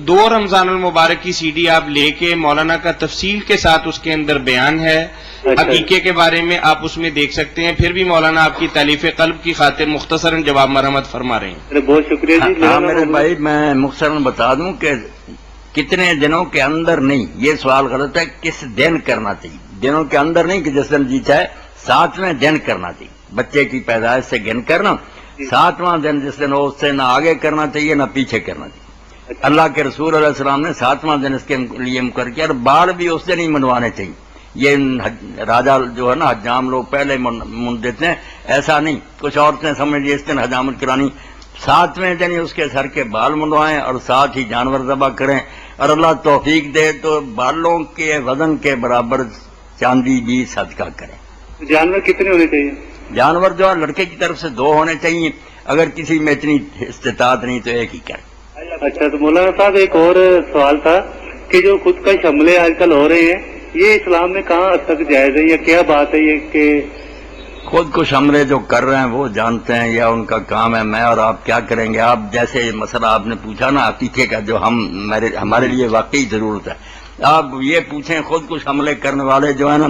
2 رمضان المبارک کی سی ڈی آپ لے کے مولانا کا تفصیل کے ساتھ اس کے اندر بیان ہے عقیقے کے بارے میں، آپ اس میں دیکھ سکتے ہیں. پھر بھی مولانا آپ کی تالیف قلب کی خاطر مختصراً جواب مرحمت فرما رہے ہیں. بہت شکریہ جی. ہاں میرے بھائی میں مختصراً بتا دوں کہ کتنے دنوں کے اندر نہیں، یہ سوال غلط ہے، کس دن کرنا چاہیے. دنوں کے اندر نہیں کہ جس دن جی چاہے، 7ویں دن کرنا چاہیے. بچے کی پیدائش سے گن کرنا 7واں دن جس دن ہو اس سے نہ آگے کرنا چاہیے نہ پیچھے کرنا چاہیے. اللہ کے رسول علیہ السلام نے 7واں دن اس کے لیے مقرر کیا، اور بال بھی اس دن ہی منڈوانے چاہیے. یہ راجہ جو ہے نا حجام لوگ پہلے منڈ دیتے ہیں، ایسا نہیں. کچھ عورتیں سمجھ لی اس دن حجامت کرانی، 7ویں دن ہی اس کے سر کے بال منڈوائیں اور ساتھ ہی جانور ذبح کریں، اور اللہ توفیق دے تو بالوں کے وزن کے برابر چاندی بھی صدقہ کریں. جانور کتنے ہونے چاہیے؟ جانور جو ہے لڑکے کی طرف سے 2 ہونے چاہیے، اگر کسی میں اتنی استطاعت نہیں تو 1 ہی کریں. اچھا تو مولانا صاحب ایک اور سوال تھا کہ جو خودکش حملے آج کل ہو رہے ہیں یہ اسلام میں کہاں حد تک جائز ہے، یا کیا بات ہے یہ کہ خود کچھ حملے جو کر رہے ہیں وہ جانتے ہیں یا ان کا کام ہے، میں اور آپ کیا کریں گے. آپ جیسے مسئلہ آپ نے پوچھا نا عقیقے کا جو ہمارے لیے واقعی ضرورت ہے، آپ یہ پوچھیں خود کچھ حملے کرنے والے جو ہیں نا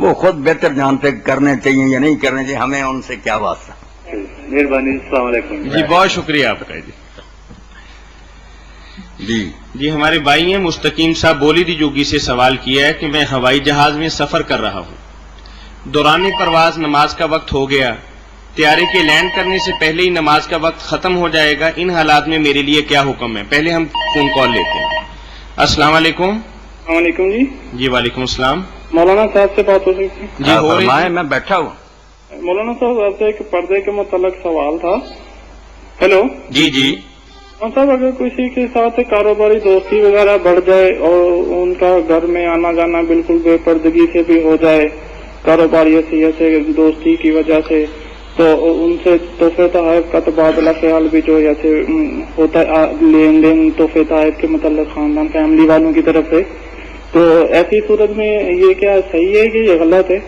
وہ خود بہتر جانتے کرنے چاہیے یا نہیں کرنے چاہیے، ہمیں ان سے کیا واسطہ. مہربانی. السلام علیکم. جی بہت شکریہ آپ کا. جی ہمارے بھائی ہیں مستقیم صاحب بولی دی جوگی سے سوال کیا ہے کہ میں ہوائی جہاز میں سفر کر رہا ہوں، دوران پرواز نماز کا وقت ہو گیا، طیارے کے لینڈ کرنے سے پہلے ہی نماز کا وقت ختم ہو جائے گا، ان حالات میں میرے لیے کیا حکم ہے؟ پہلے ہم فون کال لیتے ہیں. السلام علیکم. السلام علیکم جی. جی وعلیکم السلام. مولانا صاحب سے بات ہو سکتی ہے؟ جی ہو رہی ہے. میں بیٹھا ہوں. مولانا صاحب آپ سے ایک پردے کے متعلق سوال تھا. ہیلو. جی جی. صاحب اگر کسی کے ساتھ کاروباری دوستی وغیرہ بڑھ جائے اور ان کا گھر میں آنا جانا بالکل بے پردگی سے بھی ہو جائے کاروباری حیثیت سے دوستی کی وجہ سے، تو ان سے تحفے تحائف کا تبادلہ خیال بھی جو جیسے ہوتا ہے لین دین تحفے تحائف کے متعلق خاندان فیملی والوں کی طرف سے، تو ایسی صورت میں یہ کیا صحیح ہے کہ یہ غلط ہے؟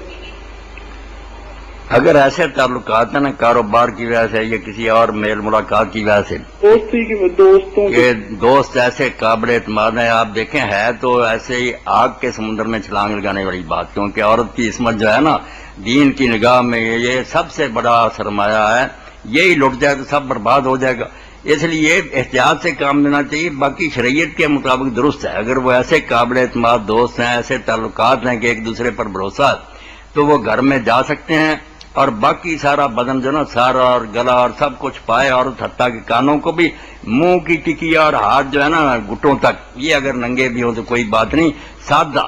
اگر ایسے تعلقات ہیں نا کاروبار کی وجہ سے یا کسی اور میل ملاقات کی وجہ سے دوستوں کہ دوست ایسے قابل اعتماد ہیں، آپ دیکھیں ہے تو ایسے ہی آگ کے سمندر میں چھلانگ لگانے والی بات، کیونکہ عورت کی عصمت جو ہے نا دین کی نگاہ میں یہ سب سے بڑا سرمایہ ہے، یہی لٹ جائے تو سب برباد ہو جائے گا، اس لیے احتیاط سے کام لینا چاہیے۔ باقی شریعت کے مطابق درست ہے، اگر وہ ایسے قابل اعتماد دوست ہیں، ایسے تعلقات ہیں کہ ایک دوسرے پر بھروسہ ہے تو وہ گھر میں جا سکتے ہیں، اور باقی سارا بدن جو نا سارا اور گلا اور سب کچھ پائے، اور حتیٰ کہ کانوں کو بھی، منہ کی ٹکی اور ہاتھ جو ہے نا گھٹوں تک، یہ اگر ننگے بھی ہوں تو کوئی بات نہیں، سادہ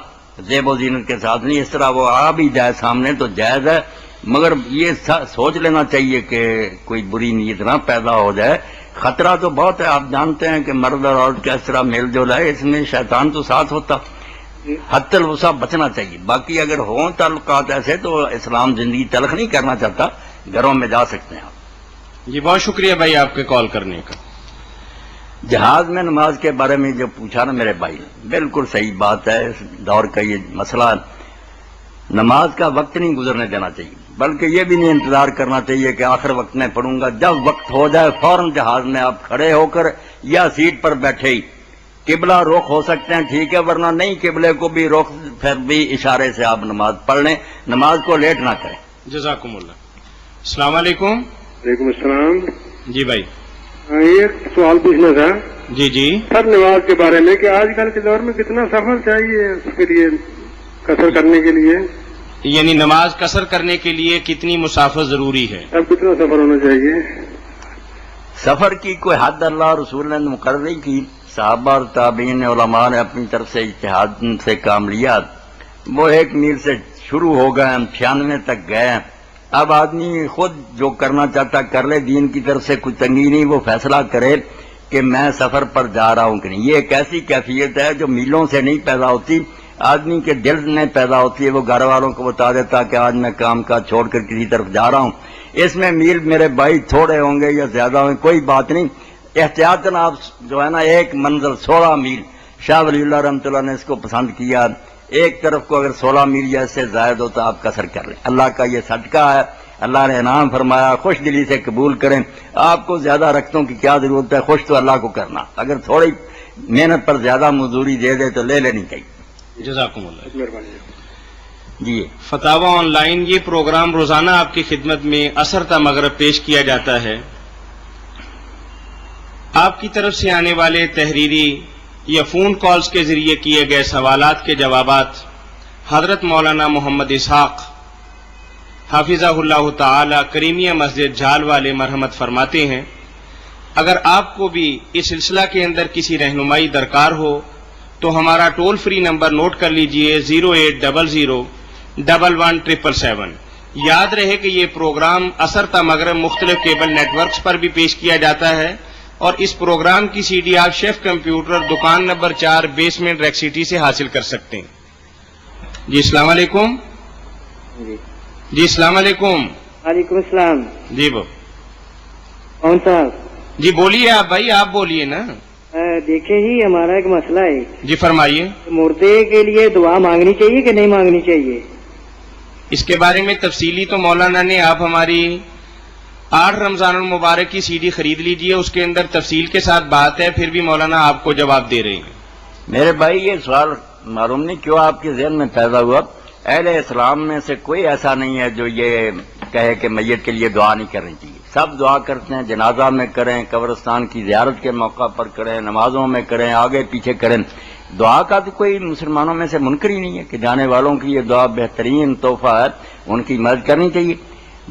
زیب و زینت کے ساتھ نہیں، اس طرح وہ آ بھی جائے سامنے تو جائز ہے، مگر یہ سوچ لینا چاہیے کہ کوئی بری نیت نہ پیدا ہو جائے۔ خطرہ تو بہت ہے، آپ جانتے ہیں کہ مرد اور عورت کا اس طرح میل جول ہے، اس میں شیطان تو ساتھ ہوتا، حتی الوسع بچنا چاہیے۔ باقی اگر ہوں تعلقات ایسے تو اسلام زندگی تلخ نہیں کرنا چاہتا، گھروں میں جا سکتے ہیں آپ۔ جی بہت شکریہ بھائی آپ کے کال کرنے کا۔ جہاز میں نماز کے بارے میں جو پوچھا نا میرے بھائی، بالکل صحیح بات ہے، اس دور کا یہ مسئلہ ہے، نماز کا وقت نہیں گزرنے دینا چاہیے، بلکہ یہ بھی نہیں انتظار کرنا چاہیے کہ آخر وقت میں پڑھوں گا، جب وقت ہو جائے فوراً جہاز میں آپ کھڑے ہو کر یا سیٹ پر بیٹھے ہی قبلہ رخ ہو سکتے ہیں ٹھیک ہے، ورنہ نہیں قبلے کو بھی رخ، پھر بھی اشارے سے آپ نماز پڑھ لیں، نماز کو لیٹ نہ کریں۔ جزاکم اللہ۔ السلام علیکم۔ وعلیکم السلام۔ جی بھائی۔ ایک سوال پوچھنا تھا جی جی سر نماز کے بارے میں، کہ آج کل کے دور میں کتنا سفر چاہیے اس کے لیے، قصر کرنے کے لیے؟ یعنی نماز قصر کرنے کے لیے کتنی مسافت ضروری ہے؟ اب کتنا سفر ہونا چاہیے؟ سفر کی کوئی حد اللہ رسول نے مقرر نہیں کی، صحابہ اور تابعین علماء نے اپنی طرف سے اجتہاد سے کام لیا، وہ 1 میل سے شروع ہو گئے، 96 تک گئے۔ اب آدمی خود جو کرنا چاہتا کر لے، دین کی طرف سے کوئی تنگی نہیں، وہ فیصلہ کرے کہ میں سفر پر جا رہا ہوں کہ نہیں۔ یہ ایک ایسی کیفیت ہے جو میلوں سے نہیں پیدا ہوتی، آدمی کے دل میں پیدا ہوتی ہے، وہ گھر والوں کو بتا دیتا کہ آج میں کام کا چھوڑ کر کسی طرف جا رہا ہوں۔ اس میں میل میرے بھائی تھوڑے ہوں گے یا زیادہ ہوں گے کوئی بات نہیں، احتیاطاً آپ جو ہے نا ایک منزل 16 میل، شاہ ولی اللہ رحمۃ اللہ نے اس کو پسند کیا، ایک طرف کو اگر 16 میل یا اس سے زائد ہو تو آپ قصر کر لیں، اللہ کا یہ صدقہ ہے، اللہ نے انعام فرمایا، خوش دلی سے قبول کریں، آپ کو زیادہ رقطوں کی کیا ضرورت ہے، خوش تو اللہ کو کرنا، اگر تھوڑی محنت پر زیادہ مزدوری دے دے تو لے لینی چاہیے۔ جزاکم اللہ۔ مہربانی۔ جی فتاوی آن لائن یہ پروگرام روزانہ آپ کی خدمت میں عصر تا مغرب پیش کیا جاتا ہے۔ آپ کی طرف سے آنے والے تحریری یا فون کالز کے ذریعے کیے گئے سوالات کے جوابات حضرت مولانا محمد اسحاق حافظہ اللہ تعالی کریمیہ مسجد جھال والے مرحمت فرماتے ہیں، اگر آپ کو بھی اس سلسلہ کے اندر کسی رہنمائی درکار ہو تو ہمارا ٹول فری نمبر نوٹ کر لیجئے 0800117777۔ یاد رہے کہ یہ پروگرام عصر تا مغرب مختلف کیبل نیٹ ورکس پر بھی پیش کیا جاتا ہے، اور اس پروگرام کی سی ڈی آپ شیف کمپیوٹر دکان نمبر 4 بیسمنٹ ریک سٹی سے حاصل کر سکتے ہیں۔ جی السلام علیکم۔ جی السلام علیکم۔ وعلیکم السلام۔ جی کون صاحب؟ جی بولیے آپ بھائی، آپ بولیے نا۔ دیکھیں جی ہمارا ایک مسئلہ ہے، جی فرمائیے۔ مردے کے لیے دعا مانگنی چاہیے کہ نہیں مانگنی چاہیے؟ اس کے بارے میں تفصیلی تو مولانا نے، آپ ہماری 8 رمضان المبارک کی سی ڈی خرید لیجئے، اس کے اندر تفصیل کے ساتھ بات ہے، پھر بھی مولانا آپ کو جواب دے رہے ہیں۔ میرے بھائی یہ سوال معلوم نہیں کیوں آپ کے ذہن میں پیدا ہوا، اہل اسلام میں سے کوئی ایسا نہیں ہے جو یہ کہے کہ میت کے لیے دعا نہیں کرنی چاہیے، سب دعا کرتے ہیں، جنازہ میں کریں، قبرستان کی زیارت کے موقع پر کریں، نمازوں میں کریں، آگے پیچھے کریں، دعا کا تو کوئی مسلمانوں میں سے منکر ہی نہیں ہے کہ جانے والوں کی یہ دعا بہترین تحفہ ہے، ان کی مدد کرنی چاہیے۔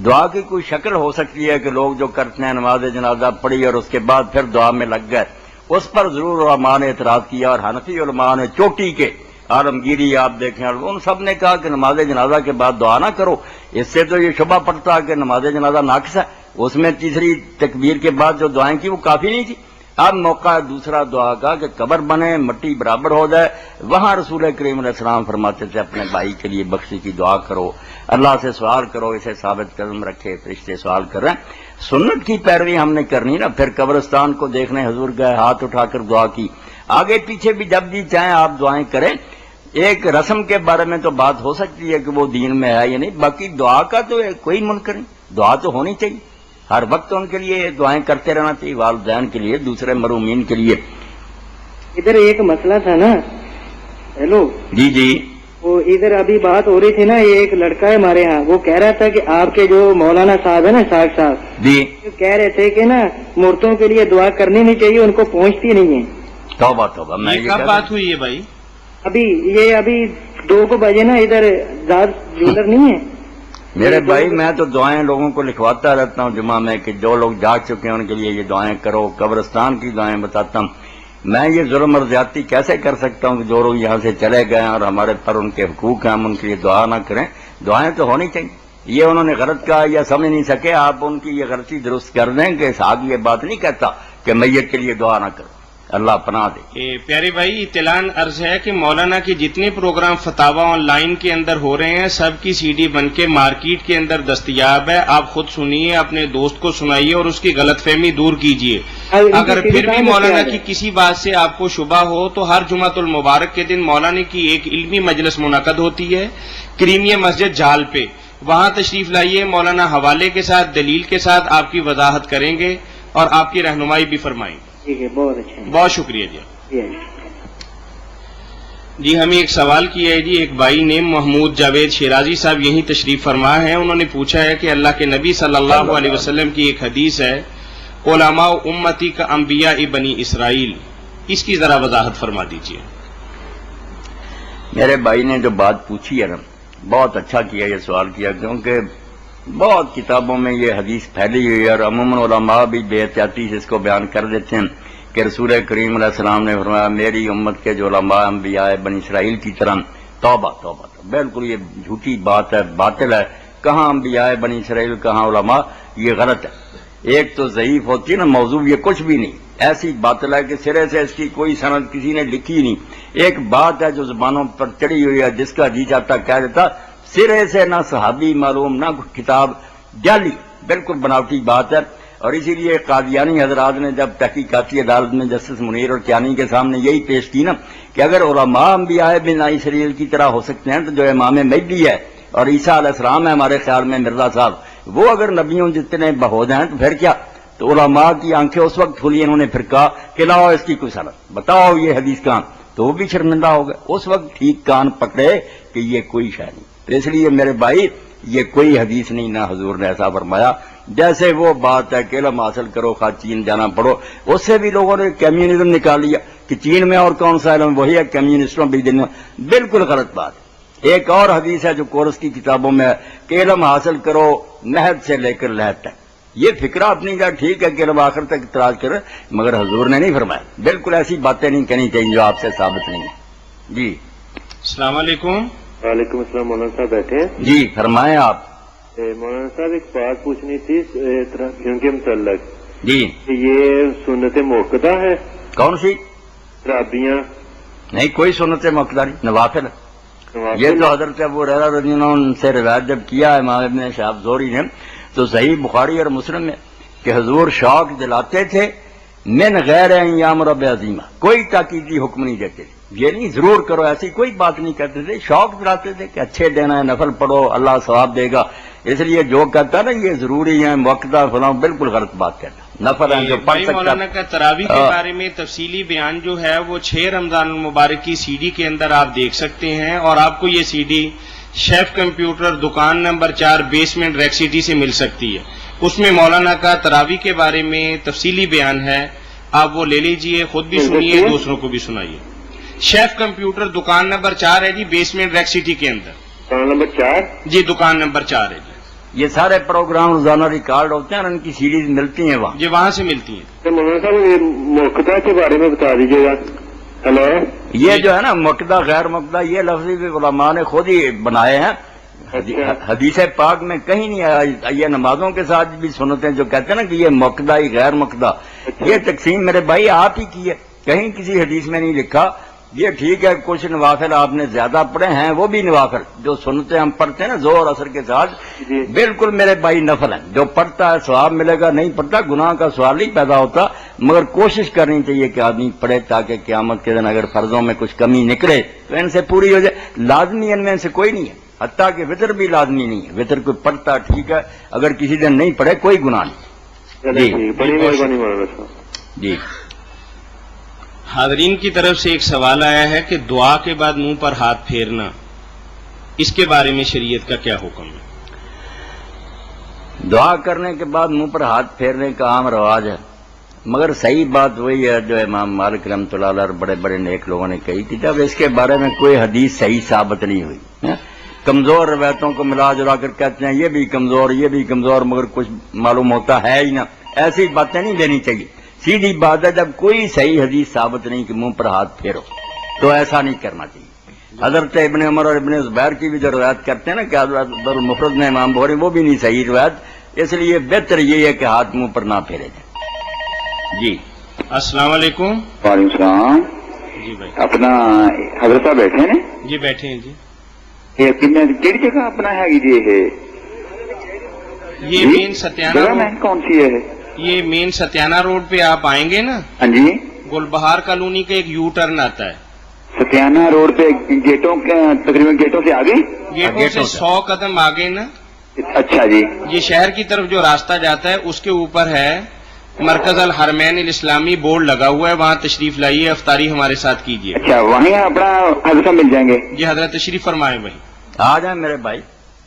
دعا کی کوئی شکل ہو سکتی ہے کہ لوگ جو کرتے ہیں نماز جنازہ پڑھی اور اس کے بعد پھر دعا میں لگ گئے، اس پر ضرور علماء نے اعتراض کیا، اور حنفی علماء نے چوٹی کے عالمگیری آپ دیکھیں، ان سب نے کہا کہ نماز جنازہ کے بعد دعا نہ کرو، اس سے تو یہ شبہ پڑتا کہ نماز جنازہ ناقص ہے، اس میں تیسری تکبیر کے بعد جو دعائیں کی وہ کافی نہیں تھی۔ اب موقع ہے دوسرا دعا کا کہ قبر بنے، مٹی برابر ہو جائے، وہاں رسول کریم علیہ السلام فرماتے تھے اپنے بھائی کے لیے بخشی کی دعا کرو، اللہ سے سوال کرو، اسے ثابت قدم رکھے، فرشتے سوال کر رہے ہیں، سنت کی پیروی ہم نے کرنی نا، پھر قبرستان کو دیکھنے حضور گئے، ہاتھ اٹھا کر دعا کی، آگے پیچھے بھی جب بھی چاہیں آپ دعائیں کریں، ایک رسم کے بارے میں تو بات ہو سکتی ہے کہ وہ دین میں ہے یا نہیں، باقی دعا کا تو کوئی منکر نہیں، دعا تو ہونی چاہیے ہر وقت، ان کے لیے دعائیں کرتے رہنا چاہیے، والدین کے لیے، دوسرے مرومین کے لیے۔ ادھر ایک مسئلہ تھا نا، ہیلو جی جی وہ ادھر ابھی بات ہو رہی تھی نا، یہ ایک لڑکا ہے ہمارے ہاں، وہ کہہ رہا تھا کہ آپ کے جو مولانا صاحب ہے نا، شاہ صاحب جی کہہ رہے تھے کہ نا مورتوں کے لیے دعا کرنی نہیں چاہیے، ان کو پہنچتی نہیں ہے۔ توبہ توبہ، میں یہ یہ کب کہہ بات ہوئی ہے بھائی؟ ابھی 2 بجے نا، ادھر زاد جولر نہیں ہے میرے بھائی، میں تو دعائیں لوگوں کو لکھواتا رہتا ہوں جمعہ میں کہ جو لوگ جاگ چکے ہیں ان کے لیے یہ دعائیں کرو، قبرستان کی دعائیں بتاتا ہوں۔ میں یہ ظلم اور زیادتی کیسے کر سکتا ہوں کہ جو لوگ یہاں سے چلے گئے ہیں اور ہمارے پر ان کے حقوق ہیں، ہم ان کے لیے دعا نہ کریں؟ دعائیں تو ہونی چاہیے۔ یہ انہوں نے غلط کہا یا سمجھ نہیں سکے، آپ ان کی یہ غلطی درست کر دیں کہ صاحب یہ بات نہیں کہتا کہ میت کے لیے دعا نہ کرو، اللہ پناہ دے۔ پیارے بھائی، اطلاع عرض ہے کہ مولانا کے جتنے پروگرام فتاوا آن لائن کے اندر ہو رہے ہیں، سب کی سی ڈی بن کے مارکیٹ کے اندر دستیاب ہے۔ آپ خود سنیے، اپنے دوست کو سنائیے اور اس کی غلط فہمی دور کیجیے۔ اگر پھر بھی مولانا کی کسی بات سے آپ کو شبہ ہو تو ہر جمعۃ المبارک کے دن مولانا کی ایک علمی مجلس منعقد ہوتی ہے کریمیہ مسجد جال پہ، وہاں تشریف لائیے، مولانا حوالے کے ساتھ، دلیل کے ساتھ آپ کی وضاحت کریں گے اور آپ کی رہنمائی بھی فرمائیں گے۔ ٹھیک ہے، بہت اچھا بہت شکریہ جی۔ ہے۔ جی ہمیں ایک سوال کیا ہے جی، ایک بھائی نیم محمود جاوید شیرازی صاحب یہیں تشریف فرما ہے، انہوں نے پوچھا ہے کہ اللہ کے نبی صلی اللہ علیہ وسلم کی ایک حدیث ہے علماء امتی کا انبیاء بنی اسرائیل، اس کی ذرا وضاحت فرما دیجیے۔ میرے بھائی نے جو بات پوچھی ہے نا، بہت اچھا کیا یہ سوال کیا، کیونکہ بہت کتابوں میں یہ حدیث پھیلی ہوئی ہے اور عموماً علماء بھی بے احتیاطی سے اس کو بیان کر دیتے ہیں کہ رسول کریم علیہ السلام نے فرمایا میری امت کے جو علماء انبیاء بنی اسرائیل کی طرح۔ توبہ توبہ، بالکل یہ جھوٹی بات ہے، باطل ہے۔ کہاں انبیاء بنی اسرائیل، کہاں علماء، یہ غلط ہے۔ ایک تو ضعیف ہوتی ہے نا موضوع، یہ کچھ بھی نہیں، ایسی باطل ہے کہ سرے سے اس کی کوئی سند کسی نے لکھی نہیں۔ ایک بات ہے جو زبانوں پر چڑھی ہوئی ہے، جس کا جی چاہتا کہہ دیتا، سرے سے نہ صحابی معلوم نہ کتاب، جعلی، بالکل بناوٹی بات ہے۔ اور اسی لیے قادیانی حضرات نے جب تحقیقاتی عدالت میں جسٹس منیر اور کیانی کے سامنے یہی پیش کی نا کہ اگر علماء انبیاء بن اسرائیل کی طرح ہو سکتے ہیں تو جو امام مہدی ہے اور عیسیٰ علیہ السلام ہے ہمارے خیال میں مرزا صاحب، وہ اگر نبیوں جتنے بہود ہیں تو پھر کیا؟ تو علماء کی آنکھیں اس وقت کھلی، انہوں نے پھر کہا کہ لاؤ اس کی کوئی سند، بتاؤ یہ حدیث کہاں، تو وہ بھی شرمندہ ہو گئے۔ اس وقت ٹھیک کان پکڑے کہ یہ کوئی شے نہیں۔ تو اس لیے میرے بھائی یہ کوئی حدیث نہیں، نہ حضور نے ایسا فرمایا۔ جیسے وہ بات ہے کہ علم حاصل کرو خواہ چین جانا پڑو، اس سے بھی لوگوں نے کمیونزم نکال لیا کہ چین میں اور کون سا علم، وہی ہے کمیونسٹوں بھی دن میں، بالکل غلط بات ہے۔ ایک اور حدیث ہے جو کورس کی کتابوں میں ہے کہ علم حاصل کرو نہد سے لے کر لہد تک۔ یہ فکرہ اپنی جگہ ٹھیک ہے کہ علم آخر تک اعتراض کرے، مگر حضور نے نہیں فرمایا۔ بالکل ایسی باتیں نہیں کہنی چاہیے جو آپ سے ثابت نہیں ہے۔ جی السلام علیکم۔ وعلیکم السلام، مولانا صاحب بیٹھے ہیں؟ جی فرمائیں آپ۔ مولانا صاحب ایک بات پوچھنی تھی تراویحیوں کے متعلق، جی کہ یہ سنت موقدہ ہے کون سی؟ تراویحیاں؟ نہیں، کوئی سنت موقدہ نہیں، نوافل ہے۔ یہ تو حضرت ابو ہریرہ رضی اللہ عنہ سے روایت جب کیا ہے امام ابن شہاب زہری نے تو صحیح بخاری اور مسلم میں کہ حضور شوق دلاتے تھے من غیر ان یامر بعظیمہ، کوئی تاکیدی حکم نہیں دیتے تھے، یہ نہیں ضرور کرو ایسی کوئی بات نہیں کرتے تھے، شوق دلاتے تھے کہ اچھے دینا ہے، نفل پڑھو اللہ ثواب دے گا۔ اس لیے جو کہتا نا یہ ضروری ہے موقدہ فلاں، بالکل غلط بات کہتا، نفل ہے جو پڑھ بھائی سکتا۔ مولانا کا تراویح کے بارے میں تفصیلی بیان جو ہے وہ 6 رمضان المبارک کی سی ڈی کے اندر آپ دیکھ سکتے ہیں، اور آپ کو یہ سی ڈی شیف کمپیوٹر دکان نمبر 4 بیسمنٹ ریک سٹی سے مل سکتی ہے۔ اس میں مولانا کا تراویح کے بارے میں تفصیلی بیان ہے، آپ وہ لے لیجئے، خود بھی سنیے، دوسروں کو بھی سنائیے۔ شیف کمپیوٹر دکان نمبر 4 ہے جی، بیسمنٹ ریک سٹی کے اندر۔ دکان نمبر 4؟ جی دکان نمبر 4 ہے جی۔ یہ سارے پروگرام روزانہ ریکارڈ ہوتے ہیں اور ان کی سیریز ملتی ہیں وہاں۔ جی وہاں سے ملتی ہیں۔ تو مولانا صاحب یہ موقدہ کے بارے میں بتا دیجیے گا۔ ہلو، یہ جو ہے نا مقدہ غیر مقدہ، یہ لفظ بھی علماء نے خود ہی بنائے ہیں، حدیث پاک میں کہیں نہیں آیا۔ یہ نمازوں کے ساتھ بھی سنتے ہیں جو کہتے ہیں نا کہ یہ مقدہ ہی غیر مقدہ، یہ تقسیم میرے بھائی آپ ہی کی ہے، کہیں کسی حدیث میں نہیں لکھا۔ یہ ٹھیک ہے کچھ نوافل آپ نے زیادہ پڑھے ہیں، وہ بھی نوافل جو سنتے ہم پڑھتے ہیں نا زور اثر کے ساتھ، بالکل میرے بھائی نفل ہیں. جو پڑھتا ہے ثواب ملے گا، نہیں پڑھتا گناہ کا سوال نہیں پیدا ہوتا. مگر کوشش کرنی چاہیے کہ آدمی پڑھے تاکہ قیامت کے دن اگر فرضوں میں کچھ کمی نکلے تو ان سے پوری ہو جائے. لازمی ان میں سے کوئی نہیں ہے، حتیٰ کہ وطر بھی لازمی نہیں ہے. وطر کوئی پڑھتا ٹھیک ہے، اگر کسی دن نہیں پڑھے کوئی گناہ نہیں. بڑی مہربانی مولانا صاحب. جی حاضرین کی طرف سے ایک سوال آیا ہے کہ دعا کے بعد منہ پر ہاتھ پھیرنا، اس کے بارے میں شریعت کا کیا حکم ہے؟ دعا کرنے کے بعد منہ پر ہاتھ پھیرنے کا عام رواج ہے، مگر صحیح بات وہی ہے جو امام مالک رحمۃ اللہ علیہ اور بڑے بڑے نیک لوگوں نے کہی تھی. جب اس کے بارے میں کوئی حدیث صحیح ثابت نہیں ہوئی، کمزور روایتوں کو ملا جلا کر کہتے ہیں یہ بھی کمزور یہ بھی کمزور، مگر کچھ معلوم ہوتا ہے ہی نہ. ایسی باتیں نہیں دینی چاہیے. سیدھی بات ہے جب کوئی صحیح حدیث ثابت نہیں کہ منہ پر ہاتھ پھیرو تو ایسا نہیں کرنا چاہیے. حضرت ابن عمر اور ابن زبیر کی بھی جو روایت کرتے ہیں نا کہ حضرت المفرد میں امام بخاری، وہ بھی نہیں صحیح روایت. اس لیے بہتر یہ ہے کہ ہاتھ منہ پر نہ پھیرے جائیں. جی السلام علیکم. وعلیکم السلام. جی بھائی. اپنا حضرت صاحب بیٹھے ہیں نا؟ جی بیٹھے ہیں. جی یہ کہڑی جگہ اپنا ہے جی؟ یہ مین ستیانہ جگہ میں روڈ، کون سی ہے؟ یہ مین ستیانہ روڈ پہ آپ آئیں گے نا، ہاں جی. گل بہار کالونی کا ایک یو ٹرن آتا ہے. ستیانہ روڈ پہ گیٹوں کے تقریباً گیٹوں سے آگے. گیٹوں سے 100 قدم آگے نا. اچھا جی. یہ شہر کی طرف جو راستہ جاتا ہے اس کے اوپر ہے مرکز الحرمین الاسلامی بورڈ لگا ہوا ہے، وہاں تشریف لائیے، افطاری ہمارے ساتھ کیجیے. اچھا وہیں اپنا حضرت صاحب مل جائیں گے. جی حضرت تشریف فرمائیں بھائی. آ جائیں میرے بھائی.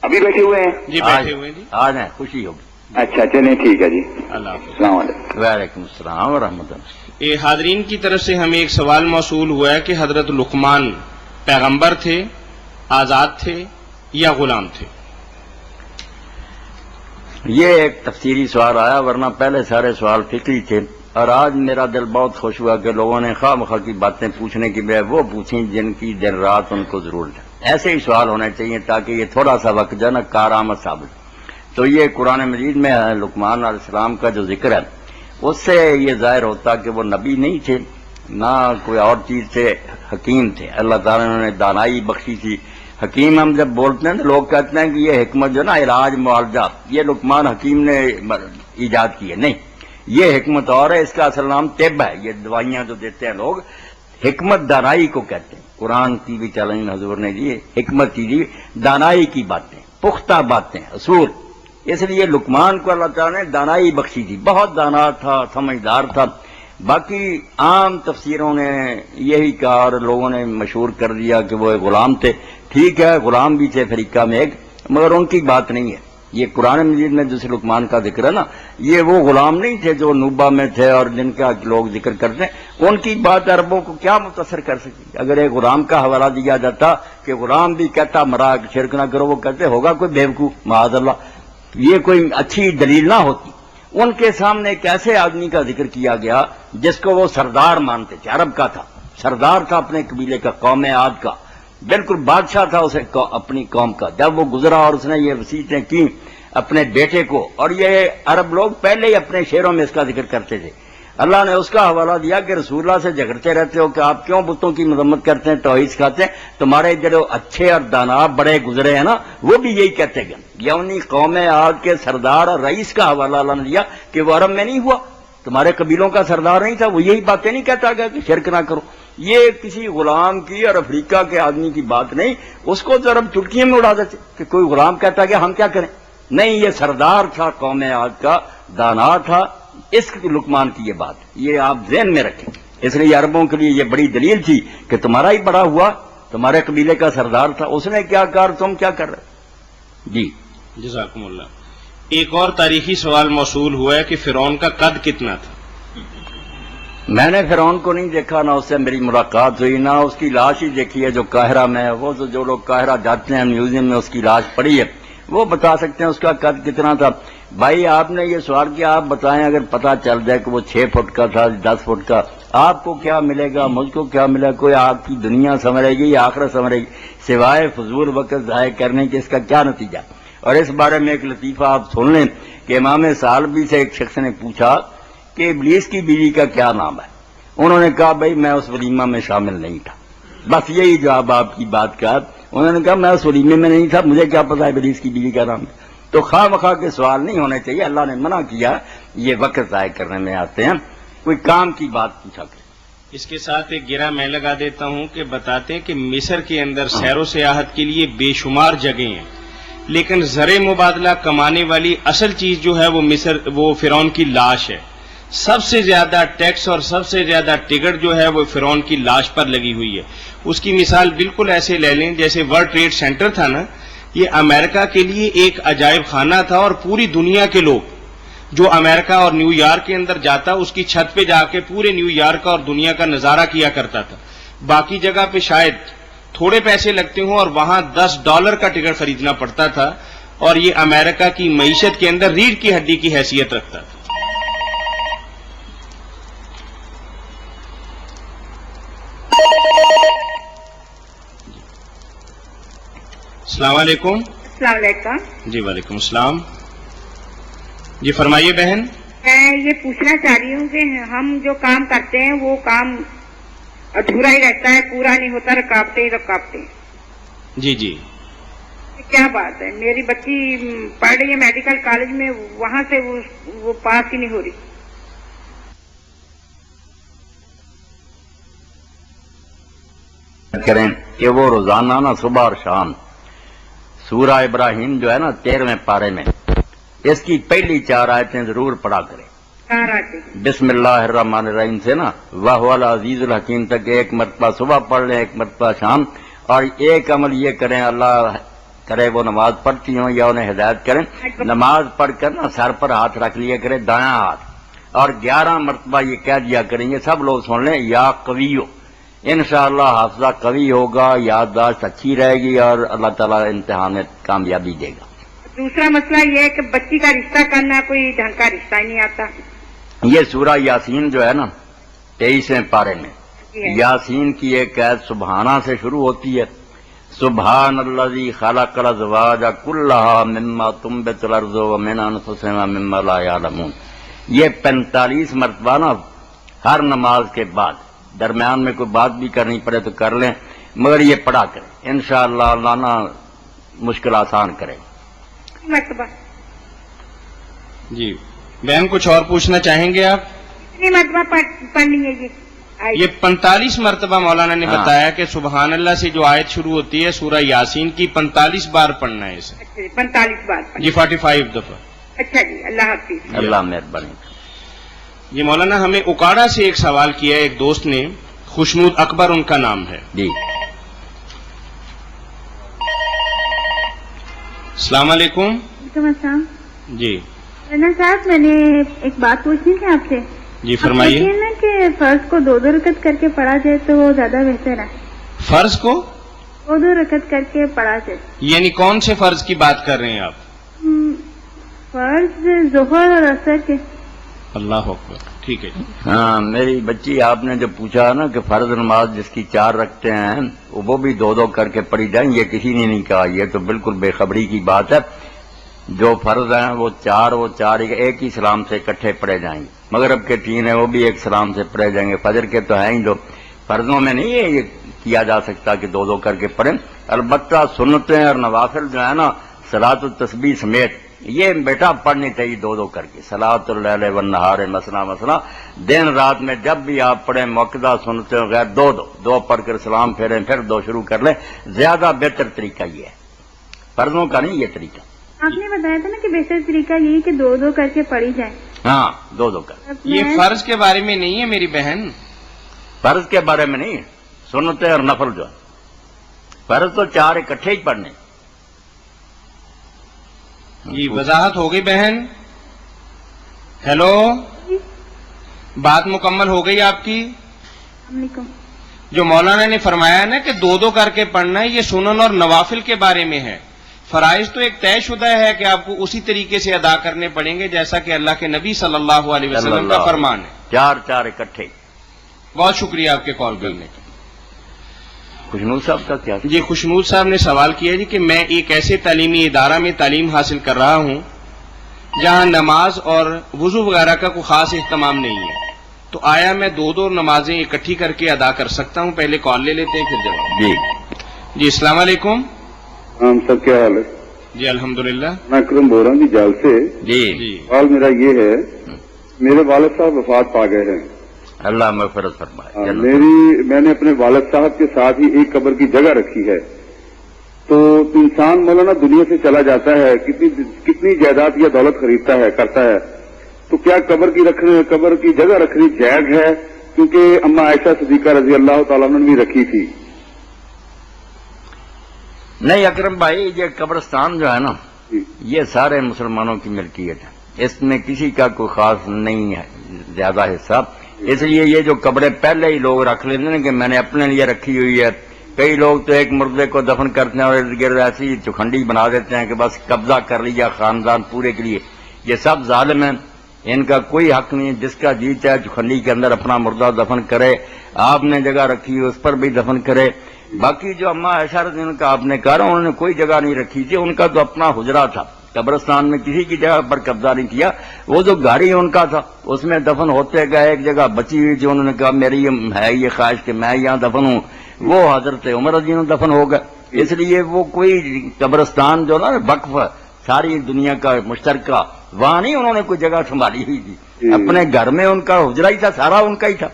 ابھی بیٹھے ہوئے ہیں؟ جی بیٹھے ہوئے ہیں. جی آ جائیں، خوشی ہوگی. اچھا چلیں ٹھیک ہے جی. اللہ حافظ. السلام علیکم. وعلیکم السلام ورحمۃ اللہ. یہ حاضرین کی طرف سے ہمیں ایک سوال موصول ہوا ہے کہ حضرت لقمان پیغمبر تھے، آزاد تھے یا غلام تھے؟ یہ ایک تفصیلی سوال آیا، ورنہ پہلے سارے سوال فکری تھے. اور آج میرا دل بہت خوش ہوا کہ لوگوں نے خواہ مخواہ کی باتیں پوچھنے کی بجائے وہ پوچھیں جن کی دن رات ان کو ضرورت ہے. ایسے ہی سوال ہونے چاہیے تاکہ یہ تھوڑا سا وقت جو ہے نا کارآمد ثابت. تو یہ قرآن مجید میں لقمان علیہ السلام کا جو ذکر ہے اس سے یہ ظاہر ہوتا کہ وہ نبی نہیں تھے، نہ کوئی اور چیز تھے، حکیم تھے. اللہ تعالیٰ نے انہیں دانائی بخشی تھی. حکیم ہم جب بولتے ہیں لوگ کہتے ہیں کہ یہ حکمت جو نا علاج معالجہ یہ لقمان حکیم نے ایجاد کی ہے. نہیں، یہ حکمت اور ہے. اس کا اصل نام طب ہے. یہ دوائیاں جو دیتے ہیں لوگ، حکمت دانائی کو کہتے ہیں. قرآن کی بھی چیلنج حضور نے دی، حکمت کی دی، دانائی کی باتیں، پختہ باتیں، اصول. اس لیے لقمان کو اللہ تعالیٰ نے دانائی بخشی تھی. بہت دانا تھا، سمجھدار تھا. باقی عام تفسیروں نے یہی کہا اور لوگوں نے مشہور کر دیا کہ وہ غلام تھے. ٹھیک ہے، غلام بھی تھے افریقہ میں ایک، مگر ان کی بات نہیں ہے. یہ قرآن مجید میں جس لقمان کا ذکر ہے نا، یہ وہ غلام نہیں تھے جو نوبہ میں تھے اور جن کا لوگ ذکر کرتے ہیں. ان کی بات عربوں کو کیا متاثر کر سکی؟ اگر ایک غلام کا حوالہ دیا جاتا کہ غلام بھی کہتا مرا شرک نہ کرو، وہ کہتے ہوگا کوئی بیوقوف، معاذ اللہ. یہ کوئی اچھی دلیل نہ ہوتی. ان کے سامنے ایک ایسے آدمی کا ذکر کیا گیا جس کو وہ سردار مانتے تھے. عرب کا تھا، سردار تھا اپنے قبیلے کا، قوم عاد کا، بالکل بادشاہ تھا اسے اپنی قوم کا. جب وہ گزرا اور اس نے یہ وصیتیں کی اپنے بیٹے کو، اور یہ عرب لوگ پہلے ہی اپنے شعروں میں اس کا ذکر کرتے تھے. اللہ نے اس کا حوالہ دیا کہ رسول اللہ سے جھگڑتے رہتے ہو کہ آپ کیوں بتوں کی مذمت کرتے ہیں، توحید سکھاتے ہیں. تمہارے جو اچھے اور دانا بڑے گزرے ہیں نا، وہ بھی یہی کہتے گئے. یعنی قوم عاد کے سردار اور رئیس کا حوالہ اللہ نے دیا کہ وہ عرب میں نہیں ہوا، تمہارے قبیلوں کا سردار نہیں تھا، وہ یہی باتیں نہیں کہتا گیا کہ شرک نہ کرو. یہ کسی غلام کی اور افریقہ کے آدمی کی بات نہیں. اس کو تو عرب چٹکیوں میں اڑا دیتے کہ کوئی غلام کہتا کہ ہم کیا کریں. نہیں، یہ سردار تھا قوم عاد کا، دانا تھا. اس لقمان کی یہ بات یہ آپ ذہن میں رکھیں. اس لیے عربوں کے لیے یہ بڑی دلیل تھی کہ تمہارا ہی بڑا ہوا، تمہارے قبیلے کا سردار تھا، اس نے کیا کہا تم کیا کر رہے. جی جزاکم اللہ. ایک اور تاریخی سوال موصول ہوا ہے کہ فرعون کا قد کتنا تھا؟ میں نے فرعون کو نہیں دیکھا، نہ اس سے میری ملاقات ہوئی، نہ اس کی لاش ہی دیکھی ہے جو قاہرہ میں ہے. وہ تو جو لوگ قاہرہ جاتے ہیں میوزیم میں اس کی لاش پڑی ہے، وہ بتا سکتے ہیں اس کا قد کتنا تھا. بھائی آپ نے یہ سوال کیا، آپ بتائیں اگر پتہ چل جائے کہ وہ 6 فٹ کا تھا، 10 فٹ کا، آپ کو کیا ملے گا، مجھ کو کیا ملے گا؟ کوئی آپ کی دنیا سنورے گی یا آخرت سنورے گی؟ سوائے فضول وقت ضائع کرنے کے اس کا کیا نتیجہ؟ اور اس بارے میں ایک لطیفہ آپ سن لیں کہ امام ثعلبی سے ایک شخص نے پوچھا کہ ابلیس کی بیوی کا کیا نام ہے. انہوں نے کہا بھائی میں اس ولیمہ میں شامل نہیں تھا. بس یہی جواب آپ کی بات کا. انہوں نے کہا میں اس ولیمے میں نہیں تھا, مجھے کیا پتا ابلیس کی بیوی کا نام. تو خواہ مخواہ کے سوال نہیں ہونے چاہیے, اللہ نے منع کیا, یہ وقت ضائع کرنے میں آتے ہیں. کوئی کام کی بات پوچھا کرے. اس کے ساتھ ایک گرہ میں لگا دیتا ہوں کہ بتاتے ہیں کہ مصر کے اندر سیر و سیاحت کے لیے بے شمار جگہیں ہیں, لیکن زر مبادلہ کمانے والی اصل چیز جو ہے وہ فرعون کی لاش ہے. سب سے زیادہ ٹیکس اور سب سے زیادہ ٹکٹ جو ہے وہ فرعون کی لاش پر لگی ہوئی ہے. اس کی مثال بالکل ایسے لے لیں جیسے ورلڈ ٹریڈ سینٹر تھا نا, یہ امریکہ کے لیے ایک عجائب خانہ تھا, اور پوری دنیا کے لوگ جو امریکہ اور نیو یارک کے اندر جاتا اس کی چھت پہ جا کے پورے نیو یارک اور دنیا کا نظارہ کیا کرتا تھا. باقی جگہ پہ شاید تھوڑے پیسے لگتے ہوں اور وہاں $10 کا ٹکٹ خریدنا پڑتا تھا, اور یہ امریکہ کی معیشت کے اندر ریڑھ کی ہڈی کی حیثیت رکھتا تھا. السلام علیکم. السلام علیکم. جی وعلیکم السلام. جی فرمائیے بہن. میں یہ پوچھنا چاہ رہی ہوں کہ ہم جو کام کرتے ہیں وہ کام ادھورا ہی رہتا ہے, پورا نہیں ہوتا, رکاوٹیں ہی رکاوٹیں. جی جی کیا بات ہے؟ میری بچی پڑھ رہی ہے میڈیکل کالج میں, وہاں سے وہ پاس ہی نہیں ہو رہی. کریں کہ وہ روزانہ نا صبح اور شام سورہ ابراہیم جو ہے نا 13ویں پارے میں اس کی پہلی 4 آیتیں ضرور پڑھا کریں. بسم اللہ الرحمن الرحیم سے نا وَهُوَ الْعَزِيزُ الْحَكِيمُ تک ایک مرتبہ صبح پڑھ لیں, ایک مرتبہ شام. اور ایک عمل یہ کریں, اللہ کرے وہ نماز پڑھتی ہوں یا انہیں ہدایت کریں, نماز پڑھ کر نا سر پر ہاتھ رکھ لیا کریں, دایاں ہاتھ, اور 11 مرتبہ یہ کہہ دیا کریں, یہ سب لوگ سن لیں, یا قویو. انشاءاللہ حافظہ قوی ہوگا, یادداشت اچھی رہے گی, اور اللہ تعالیٰ امتحان میں کامیابی دے گا. دوسرا مسئلہ یہ ہے کہ بچی کا رشتہ کرنا کوئی ڈھنگ کا رشتہ ہی نہیں آتا. یہ سورہ یاسین جو ہے نا 23ویں پارے میں یاسین کی ایک آیت سبحانہ سے شروع ہوتی ہے. سبحان الذی خلق الازواج کلھا مما تنبت الارض ومن انفسهم مما لا یعلمون. یہ 45 مرتبہ نا ہر نماز کے بعد, درمیان میں کوئی بات بھی کرنی پڑے تو کر لیں, مگر یہ پڑھا کریں. انشاءاللہ اللہ نا مشکل آسان کرے. مرتبہ جی بہن کچھ اور پوچھنا چاہیں گے آپ؟ کتنی مرتبہ پڑھنی ہے یہ 45 مرتبہ مولانا نے بتایا کہ سبحان اللہ سے جو آیت شروع ہوتی ہے سورہ یاسین کی 45 بار پڑھنا ہے اسے. 45 بار جی 45 دفعہ. اچھا جی, اللہ حافظ. اللہ مہربانی. یہ مولانا ہمیں اکاڑا سے ایک سوال کیا ہے ایک دوست نے, خوشنود اکبر ان کا نام ہے. جی السلام علیکم. وعلیکم السلام. جی رانا صاحب, میں نے ایک بات پوچھنی تھی آپ سے. جی فرمائیے. آپ نا کہ فرض کو 2 رکعت کر کے پڑھا جائے تو وہ زیادہ بہتر ہے. فرض کو 2 رکعت کر کے پڑھا جائے یعنی کون سے فرض کی بات کر رہے ہیں آپ؟ فرض ظہر اور عصر کے. اللہ اکبر. ٹھیک ہے جی. ہاں, میری بچی آپ نے جو پوچھا نا کہ فرض نماز جس کی 4 رکھتے ہیں وہ بھی 2 کر کے پڑھی جائیں, یہ کسی نے نہیں کہا, یہ تو بالکل بے خبری کی بات ہے. جو فرض ہیں وہ 4 ایک ہی سلام سے اکٹھے پڑھے جائیں گے. مغرب کے 3 ہیں وہ بھی ایک سلام سے پڑھے جائیں گے. فجر کے تو ہیں ہی 2. فرضوں میں نہیں ہے یہ کیا جا سکتا کہ 2 کر کے پڑھیں. البتہ سنتیں اور نوافل جو ہے نا صلاۃ التسبیح سمیت یہ بیٹا پڑھنی چاہیے 2 کر کے. صلاۃ اللیل والنہار مثنا مثنا, دن رات میں جب بھی آپ پڑھیں موقدہ سنتے غیر 2 پڑھ کر سلام پھیریں, پھر 2 شروع کر لیں. زیادہ بہتر طریقہ یہ ہے, فرضوں کا نہیں یہ طریقہ. آپ نے بتایا تھا نا کہ بہتر طریقہ یہی کہ 2 کر کے پڑھی جائیں. ہاں 2 کر. یہ فرض کے بارے میں نہیں ہے میری بہن, فرض کے بارے میں نہیں ہے, سنتیں اور نفل جو ہے. فرض تو 4 اکٹھے ہی پڑھنے. جی وضاحت ہو گئی بہن. ہیلو, بات مکمل ہو گئی آپ کی. السلام علیکم. جو مولانا نے فرمایا نا کہ 2 کر کے پڑھنا ہے, یہ سنن اور نوافل کے بارے میں ہے. فرائض تو ایک طے شدہ ہے کہ آپ کو اسی طریقے سے ادا کرنے پڑیں گے جیسا کہ اللہ کے نبی صلی اللہ علیہ وسلم کا فرمان ہے. 4 اکٹھے. بہت شکریہ آپ کے کال کرنے کا. خوشنود صاحب کا کیا؟ جی خوشنود صاحب نے سوال کیا جی کہ میں ایک ایسے تعلیمی ادارہ میں تعلیم حاصل کر رہا ہوں جہاں نماز اور وضو وغیرہ کا کوئی خاص اہتمام نہیں ہے. تو آیا میں دو دو نمازیں اکٹھی کر کے ادا کر سکتا ہوں؟ پہلے کال لے لیتے ہیں پھر جواب. جی جی السلام علیکم. ہاں سر کیا حال ہے؟ جی الحمدللہ. میں اکرم بول رہا ہوں جی جال سے. جی جی سوال میرا یہ ہے، میرے والد صاحب وفات پا گئے ہیں. اللہ مغفرت فرمائے. میں نے اپنے والد صاحب کے ساتھ ہی ایک قبر کی جگہ رکھی ہے. تو انسان مولانا دنیا سے چلا جاتا ہے، کتنی جائیداد یا دولت خریدتا ہے کرتا ہے، تو کیا قبر کی جگہ رکھنی جائز ہے؟ کیونکہ اما عائشہ صدیقہ رضی اللہ تعالیٰ عنہ نے بھی رکھی تھی. نہیں اکرم بھائی، یہ قبرستان جو ہے نا، جی یہ سارے مسلمانوں کی ملکیت ہے، اس میں کسی کا کوئی خاص نہیں ہے زیادہ حصہ. اس لیے یہ جو قبریں پہلے ہی لوگ رکھ لیتے ہیں کہ میں نے اپنے لیے رکھی ہوئی ہے. کئی لوگ تو ایک مردے کو دفن کرتے ہیں اور ارد گرد ایسی چوکھنڈی بنا دیتے ہیں کہ بس قبضہ کر لیا خاندان پورے کے لیے. یہ سب ظالم ہیں، ان کا کوئی حق نہیں. جس کا جی چاہے چوکھنڈی کے اندر اپنا مردہ دفن کرے، آپ نے جگہ رکھی ہے اس پر بھی دفن کرے. باقی جو اما عائشہ رضی اللہ عنہا کا آپ نے کہا انہوں نے کوئی جگہ نہیں رکھی تھی، ان کا تو اپنا حجرہ تھا، قبرستان میں کسی کی جگہ پر قبضہ نہیں کیا. وہ جو گاڑی ان کا تھا اس میں دفن ہوتے گئے، ایک جگہ بچی ہوئی جو انہوں نے کہا میری ہے یہ خواہش کہ میں یہاں دفن ہوں، وہ حضرت عمر رضی اللہ عنہ دفن ہو گئے. اس لیے وہ کوئی قبرستان جو نا وقف ساری دنیا کا مشترکہ، وہاں نہیں انہوں نے کوئی جگہ سنبھالی ہوئی تھی، اپنے گھر میں ان کا حجرہ ہی تھا، سارا ان کا ہی تھا.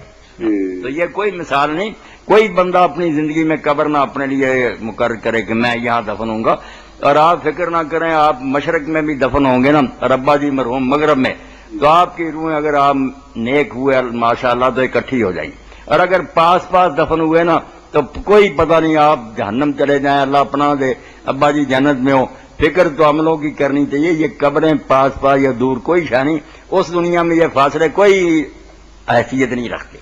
تو یہ کوئی مثال نہیں. کوئی بندہ اپنی زندگی میں قبر نہ اپنے لیے مقرر کرے کہ میں یہاں دفن ہوں گا. اور آپ فکر نہ کریں، آپ مشرق میں بھی دفن ہوں گے نا، اور ابا جی مرحوم مغرب میں، تو آپ کی روحیں اگر آپ نیک ہوئے ماشاءاللہ تو اکٹھی ہو جائیں. اور اگر پاس پاس دفن ہوئے نا تو کوئی پتہ نہیں، آپ جہنم چلے جائیں، اللہ اپنا دے، ابا جی جنت میں ہو. فکر تو ہم لوگوں کی کرنی چاہیے. یہ قبریں پاس پاس یا دور کوئی شے نہیں، اس دنیا میں یہ فاصلے کوئی حیثیت نہیں رکھتے.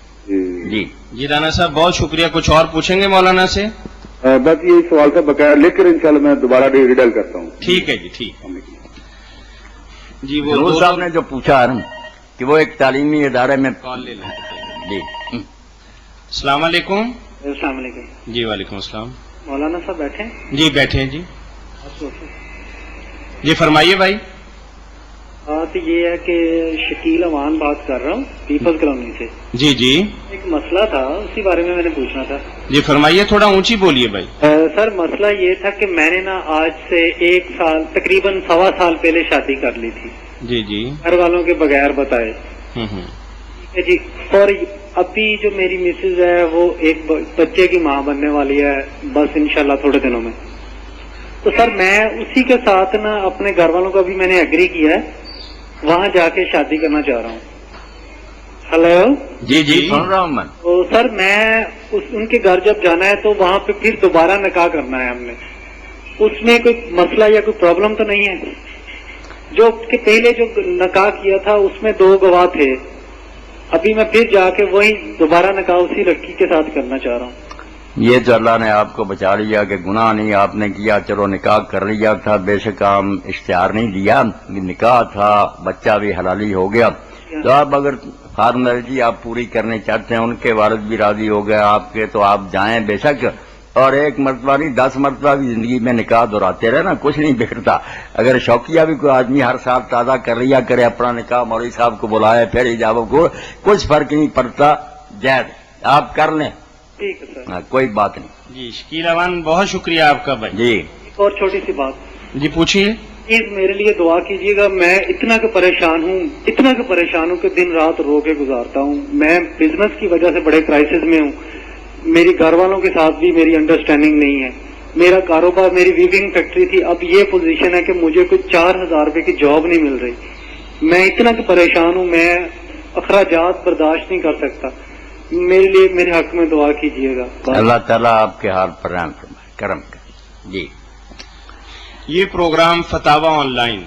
جی جی رانا صاحب بہت شکریہ. کچھ اور پوچھیں گے مولانا سے؟ بس یہ سوال تھا بقایا لکھ کر انشاءاللہ میں دوبارہ ریڈل کرتا ہوں. ٹھیک ہے جی. ٹھیک جی. وہ نور صاحب نے جو پوچھا ہے نا کہ وہ ایک تعلیمی ادارے میں کال لے لیں. جی السلام علیکم. السلام علیکم. جی وعلیکم السلام. مولانا صاحب بیٹھے؟ جی بیٹھے ہیں. جی جی فرمائیے بھائی. بات یہ ہے کہ شکیل امان بات کر رہا ہوں پیپلز کالونی سے. جی جی ایک مسئلہ تھا، اسی بارے میں نے پوچھنا تھا. جی فرمائیے، تھوڑا اونچی بولیے بھائی. سر مسئلہ یہ تھا کہ میں نے نا آج سے 1 سال تقریباً 1.25 سال پہلے شادی کر لی تھی، جی جی. گھر والوں کے بغیر بتائے. ٹھیک ہے جی. اور ابھی جو میری مسز ہے وہ ایک بچے کی ماں بننے والی ہے بس انشاءاللہ تھوڑے دنوں میں. تو سر میں اسی کے ساتھ نا اپنے گھر والوں کو بھی میں نے ایگری کیا ہے، وہاں جا کے شادی کرنا چاہ رہا ہوں. ہلو جی جی سن رہا ہوں میں. تو سر میں ان کے گھر جب جانا ہے تو وہاں پہ پھر دوبارہ نکاح کرنا ہے ہم نے. اس میں کوئی مسئلہ یا کوئی پرابلم تو نہیں ہے؟ جو کہ پہلے جو نکاح کیا تھا اس میں 2 گواہ تھے، ابھی میں پھر جا کے وہی دوبارہ نکاح اسی لڑکی کے ساتھ کرنا چاہ رہا ہوں. یہ جو اللہ نے آپ کو بچا لیا کہ گناہ نہیں آپ نے کیا، چلو نکاح کر لیا تھا، بے شک ہم اشتہار نہیں دیا، نکاح تھا، بچہ بھی حلالی ہو گیا. تو آپ اگر فارمیلٹی آپ پوری کرنے چاہتے ہیں، ان کے والد بھی راضی ہو گئے آپ کے، تو آپ جائیں بے شک. اور 1 مرتبہ نہیں 10 مرتبہ بھی زندگی میں نکاح دہراتے رہے نا، کچھ نہیں بگڑتا. اگر شوقیہ بھی کوئی آدمی ہر سال تازہ کر لیا کرے اپنا نکاح، مولوی صاحب کو بلائے پھر ایجاب کو، کچھ فرق نہیں پڑتا، جائز آپ کر لیں. ٹھیک ہے سر. کوئی بات نہیں. جی شکیل امان بہت شکریہ آپ کا بھائی. جی ایک اور چھوٹی سی بات، جی پوچھیے. پلیز میرے لیے دعا کیجیے گا. میں اتنا کہ پریشان ہوں کہ دن رات رو کے گزارتا ہوں. میں بزنس کی وجہ سے بڑے کرائسس میں ہوں. میری گھر والوں کے ساتھ بھی میری انڈرسٹینڈنگ نہیں ہے. میرا کاروبار میری ویونگ فیکٹری تھی، اب یہ پوزیشن ہے کہ مجھے کوئی 4000 روپے کی جاب نہیں مل رہی. میں اتنا کہ پریشان ہوں، میں اخراجات برداشت نہیں کر سکتا. میرے لیے میرے حق میں دعا کیجیے گا. اللہ تعالیٰ آپ کے حال پر رحم فرمائے، کرم کرے. جی یہ پروگرام فتاوا آن لائن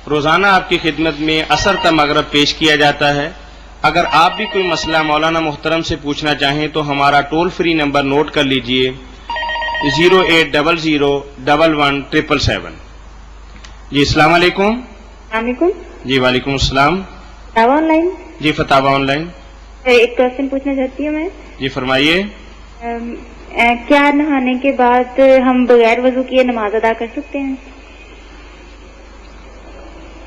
روزانہ آپ کی خدمت میں عصر تا مغرب پیش کیا جاتا ہے. اگر آپ بھی کوئی مسئلہ مولانا محترم سے پوچھنا چاہیں تو ہمارا ٹول فری نمبر نوٹ کر لیجئے 08001117777. جی السلام علیکم. السلام علیکم. جی وعلیکم السلام. فتاوا آن لائن. جی فتاوا آن لائن. ایک کوشچن پوچھنا چاہتی ہوں میں. جی فرمائیے. کیا نہانے کے بعد ہم بغیر وضو کیے نماز ادا کر سکتے ہیں؟